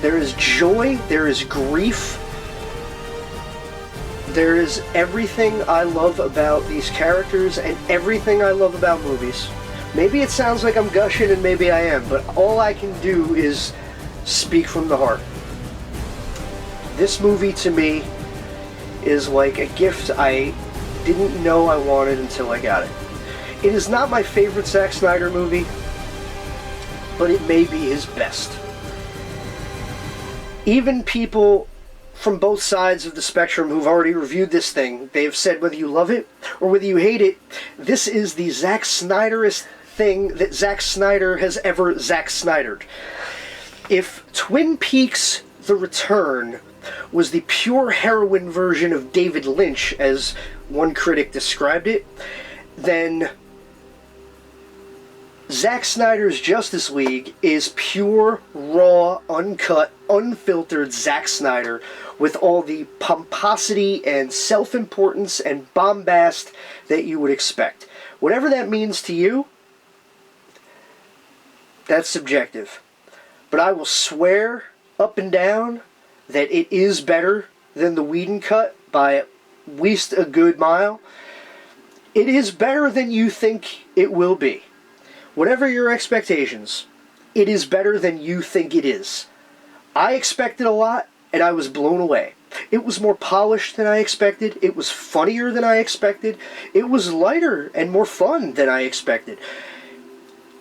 there is joy, there is grief, there is everything I love about these characters and everything I love about movies. Maybe it sounds like I'm gushing, and maybe I am, but all I can do is speak from the heart. This movie to me is like a gift I didn't know I wanted until I got it. It is not my favorite Zack Snyder movie, but it may be his best. Even people from both sides of the spectrum who've already reviewed this thing, they've said whether you love it or whether you hate it, this is the Zack Snyderest thing that Zack Snyder has ever Zack Snydered. If Twin Peaks The Return was the pure heroin version of David Lynch, as one critic described it, then Zack Snyder's Justice League is pure, raw, uncut, unfiltered Zack Snyder with all the pomposity and self-importance and bombast that you would expect. Whatever that means to you, that's subjective. But I will swear up and down that it is better than the Whedon cut by at least a good mile. It is better than you think it will be. Whatever your expectations, it is better than you think it is. I expected a lot, and I was blown away. It was more polished than I expected. It was funnier than I expected. It was lighter and more fun than I expected.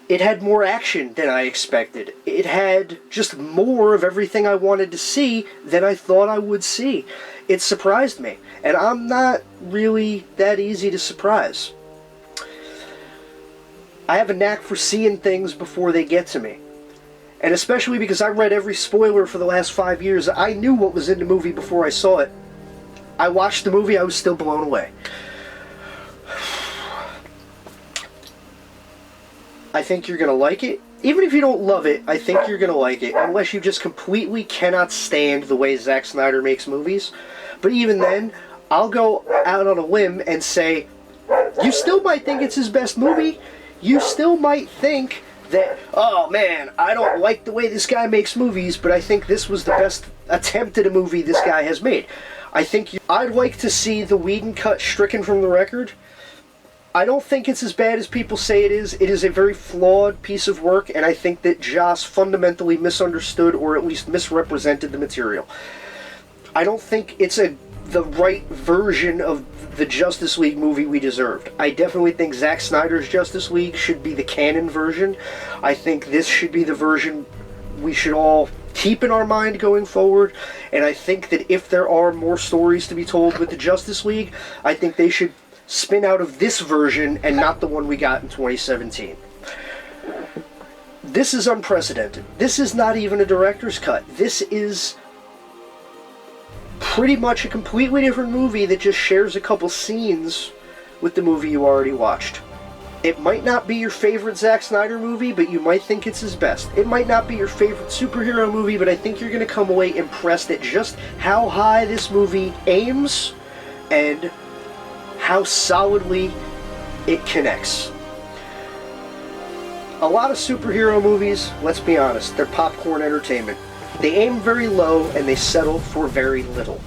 It had more action than I expected. It had just more of everything I wanted to see than I thought I would see. It surprised me, and I'm not really that easy to surprise. I have a knack for seeing things before they get to me. And especially because I read every spoiler for the last 5 years, I knew what was in the movie before I saw it. I watched the movie, I was still blown away. I think you're going to like it. Even if you don't love it, I think you're going to like it, unless you just completely cannot stand the way Zack Snyder makes movies. But even then, I'll go out on a limb and say, you still might think it's his best movie. You still might think that, oh man, I don't like the way this guy makes movies, but I think this was the best attempt at a movie this guy has made. I'd like to see the Whedon cut stricken from the record. I don't think it's as bad as people say it is. It is a very flawed piece of work, and I think that Joss fundamentally misunderstood or at least misrepresented the material. I don't think it's the right version of the Justice League movie we deserved. I definitely think Zack Snyder's Justice League should be the canon version. I think this should be the version we should all keep in our mind going forward. And I think that if there are more stories to be told with the Justice League, I think they should spin out of this version and not the one we got in 2017. This is unprecedented. This is not even a director's cut. This is pretty much a completely different movie that just shares a couple scenes with the movie you already watched. It might not be your favorite Zack Snyder movie, but you might think it's his best. It might not be your favorite superhero movie, but I think you're going to come away impressed at just how high this movie aims and how solidly it connects. A lot of superhero movies, let's be honest, they're popcorn entertainment. They aim very low and they settle for very little.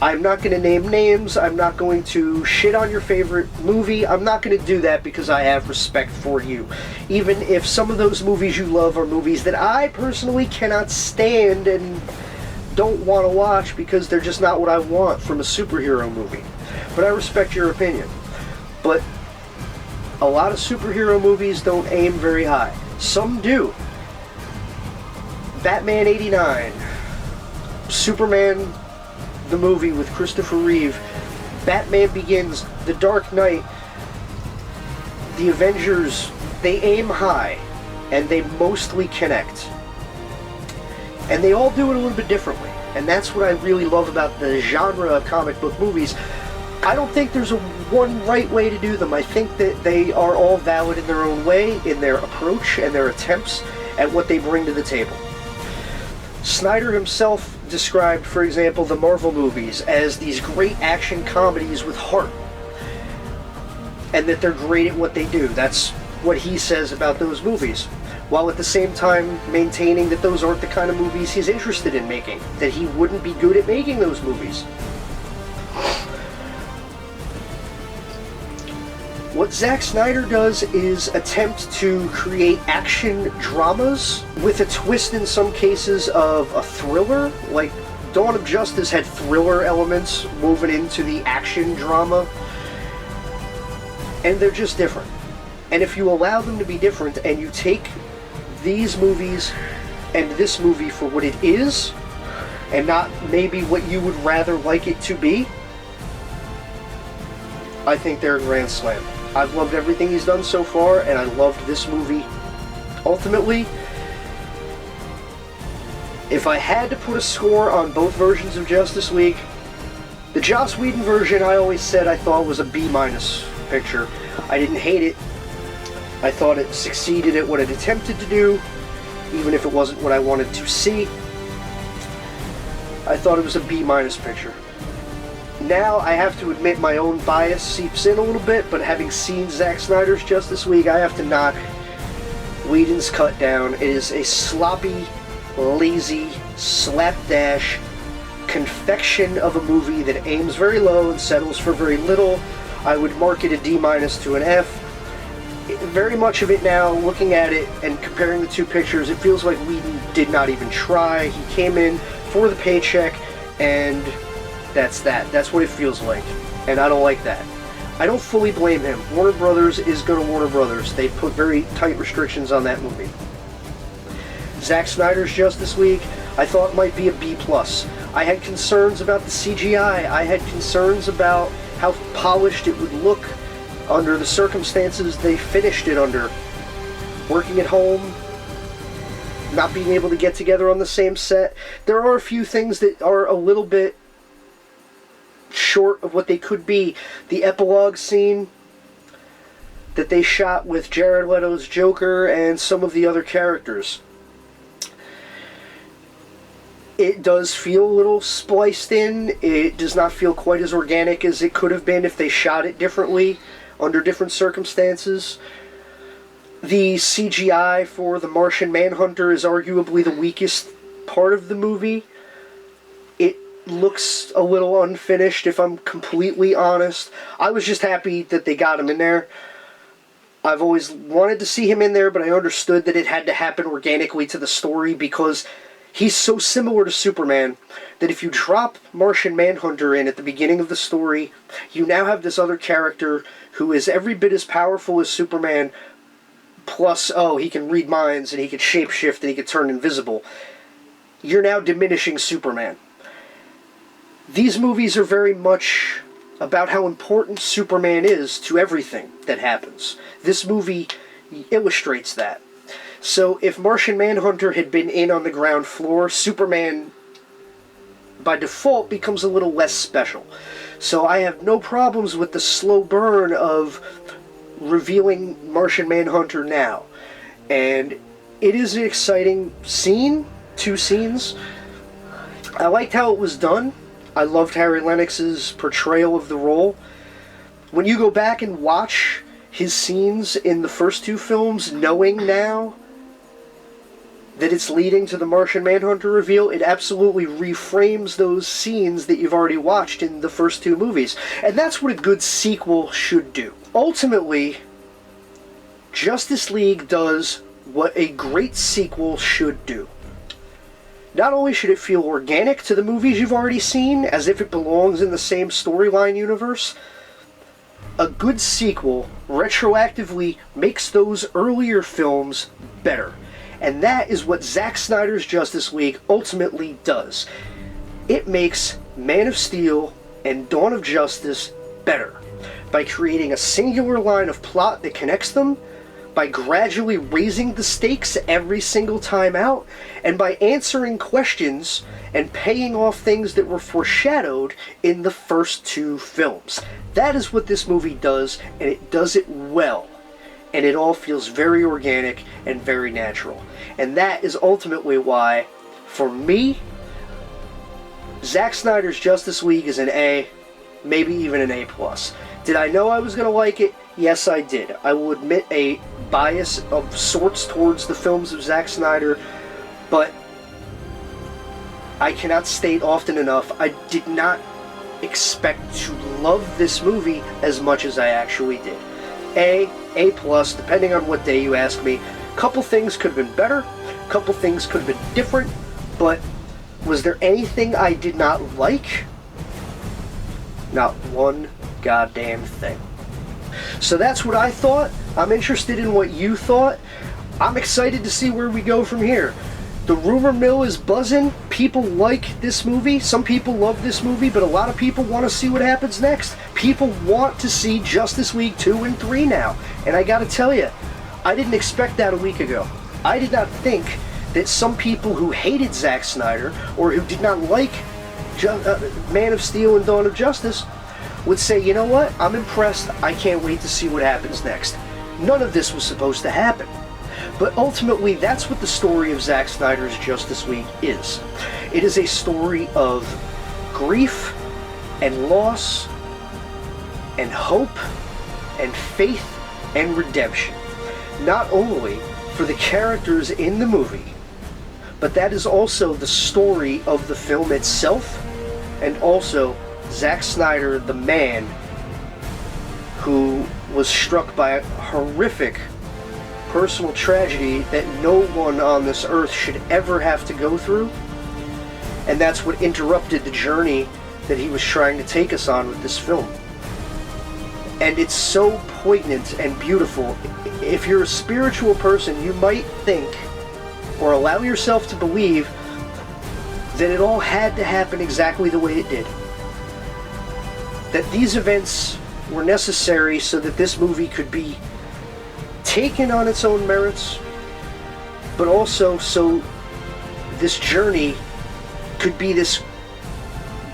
I'm not going to name names, I'm not going to shit on your favorite movie, I'm not going to do that because I have respect for you. Even if some of those movies you love are movies that I personally cannot stand and don't want to watch because they're just not what I want from a superhero movie. But I respect your opinion. But a lot of superhero movies don't aim very high. Some do. Batman 89, Superman the movie with Christopher Reeve, Batman Begins, The Dark Knight, The Avengers, they aim high and they mostly connect. And they all do it a little bit differently. And that's what I really love about the genre of comic book movies. I don't think there's one right way to do them. I think that they are all valid in their own way, in their approach and their attempts at what they bring to the table. Snyder himself described, for example, the Marvel movies as these great action comedies with heart. And that they're great at what they do. That's what he says about those movies. While at the same time maintaining that those aren't the kind of movies he's interested in making. That he wouldn't be good at making those movies. What Zack Snyder does is attempt to create action dramas with a twist in some cases of a thriller. Like Dawn of Justice had thriller elements woven into the action drama. And they're just different. And if you allow them to be different and you take these movies and this movie for what it is and not maybe what you would rather like it to be, I think they're a grand slam. I've loved everything he's done so far, and I loved this movie. Ultimately, if I had to put a score on both versions of Justice League, The Joss Whedon version, I always said I thought was a B-minus picture. I didn't hate it. I thought it succeeded at what it attempted to do, even if it wasn't what I wanted to see. I thought it was a B-minus picture. Now, I have to admit my own bias seeps in a little bit, but having seen Zack Snyder's Justice League, I have to knock Whedon's cut down. It is a sloppy, lazy, slapdash confection of a movie that aims very low and settles for very little. I would mark it a D- to an F. Very much of it now, looking at it and comparing the two pictures, it feels like Whedon did not even try. He came in for the paycheck, and that's that. That's what it feels like, and I don't like that. I don't fully blame him. Warner Brothers is going to Warner Brothers. They put very tight restrictions on that movie. Zack Snyder's Justice League, I thought might be a B+. I had concerns about the CGI. I had concerns about how polished it would look under the circumstances they finished it under. Working at home, not being able to get together on the same set. There are a few things that are a little bit short of what they could be. The epilogue scene that they shot with Jared Leto's Joker and some of the other characters. It does feel a little spliced in. It does not feel quite as organic as it could have been if they shot it differently under different circumstances. The CGI for the Martian Manhunter is arguably the weakest part of the movie. It looks a little unfinished, if I'm completely honest. I was just happy that they got him in there. I've always wanted to see him in there, but I understood that it had to happen organically to the story because he's so similar to Superman that if you drop Martian Manhunter in at the beginning of the story, you now have this other character who is every bit as powerful as Superman, plus, oh, he can read minds and he can shapeshift and he can turn invisible. You're now diminishing Superman. These movies are very much about how important Superman is to everything that happens. This movie illustrates that. So if Martian Manhunter had been in on the ground floor, Superman by default becomes a little less special. So I have no problems with the slow burn of revealing Martian Manhunter now. And it is an exciting scene, two scenes. I liked how it was done. I loved Harry Lennox's portrayal of the role. When you go back and watch his scenes in the first two films, knowing now that it's leading to the Martian Manhunter reveal, it absolutely reframes those scenes that you've already watched in the first two movies. And that's what a good sequel should do. Ultimately, Justice League does what a great sequel should do. Not only should it feel organic to the movies you've already seen, as if it belongs in the same storyline universe, a good sequel retroactively makes those earlier films better. And that is what Zack Snyder's Justice League ultimately does. It makes Man of Steel and Dawn of Justice better by creating a singular line of plot that connects them, by gradually raising the stakes every single time out, and by answering questions and paying off things that were foreshadowed in the first two films. That is what this movie does, and it does it well. And it all feels very organic and very natural. And that is ultimately why, for me, Zack Snyder's Justice League is an A, maybe even an A+. Did I know I was going to like it? Yes, I did. I will admit a bias of sorts towards the films of Zack Snyder, but I cannot state often enough, I did not expect to love this movie as much as I actually did. A+, depending on what day you ask me. Couple things could have been better, couple things could have been different, but was there anything I did not like? Not one goddamn thing. So that's what I thought. I'm interested in what you thought. I'm excited to see where we go from here. The rumor mill is buzzing. People like this movie. Some people love this movie, but a lot of people want to see what happens next. People want to see Justice League 2 and 3 now. And I gotta tell you, I didn't expect that a week ago. I did not think that some people who hated Zack Snyder, or who did not like Man of Steel and Dawn of Justice would say, you know what, I'm impressed, I can't wait to see what happens next. None of this was supposed to happen. But ultimately, that's what the story of Zack Snyder's Justice League is. It is a story of grief and loss and hope and faith and redemption. Not only for the characters in the movie, but that is also the story of the film itself, and also Zack Snyder, the man who was struck by a horrific personal tragedy that no one on this earth should ever have to go through. And that's what interrupted the journey that he was trying to take us on with this film. And it's so poignant and beautiful. If you're a spiritual person, you might think, or allow yourself to believe, that it all had to happen exactly the way it did. That these events were necessary so that this movie could be taken on its own merits, but also so this journey could be this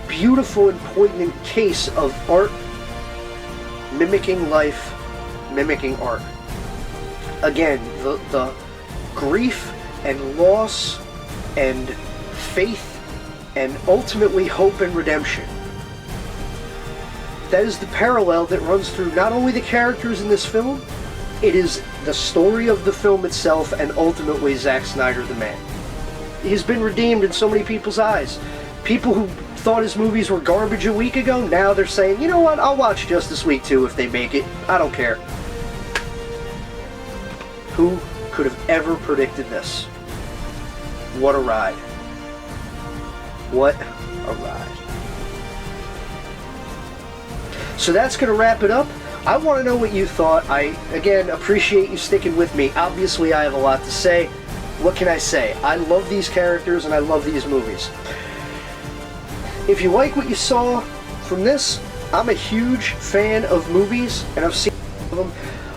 beautiful and poignant case of art mimicking life, mimicking art. Again, the grief and loss and faith and ultimately hope and redemption. That is the parallel that runs through not only the characters in this film, it is the story of the film itself, and ultimately Zack Snyder, the man. He's been redeemed in so many people's eyes. People who thought his movies were garbage a week ago, now they're saying, you know what, I'll watch Justice League 2 if they make it. I don't care. Who could have ever predicted this? What a ride. What a ride. So that's going to wrap it up. I want to know what you thought. I, again, appreciate you sticking with me. Obviously, I have a lot to say. What can I say? I love these characters and I love these movies. If you like what you saw from this, I'm a huge fan of movies, and I've seen them.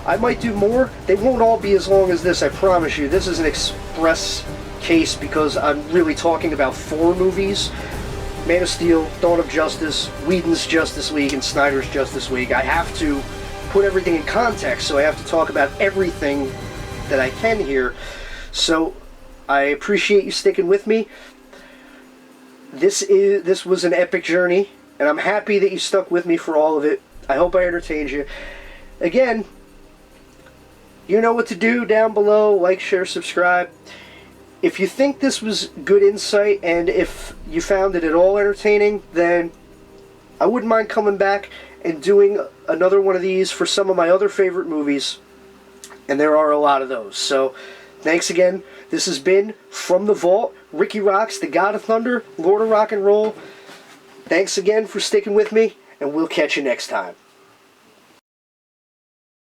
I might do more. They won't all be as long as this, I promise you. This is an express case because I'm really talking about 4 movies. Man of Steel, Dawn of Justice, Whedon's Justice League, and Snyder's Justice League. I have to put everything in context, so I have to talk about everything that I can here. So I appreciate you sticking with me. This was an epic journey, and I'm happy that you stuck with me for all of it. I hope I entertained you. Again, you know what to do down below. Like, share, subscribe. If you think this was good insight, and if you found it at all entertaining, then I wouldn't mind coming back and doing another one of these for some of my other favorite movies. And there are a lot of those. So, thanks again. This has been From the Vault, Rikki Roxx, the God of Thunder, Lord of Rock and Roll. Thanks again for sticking with me, and we'll catch you next time.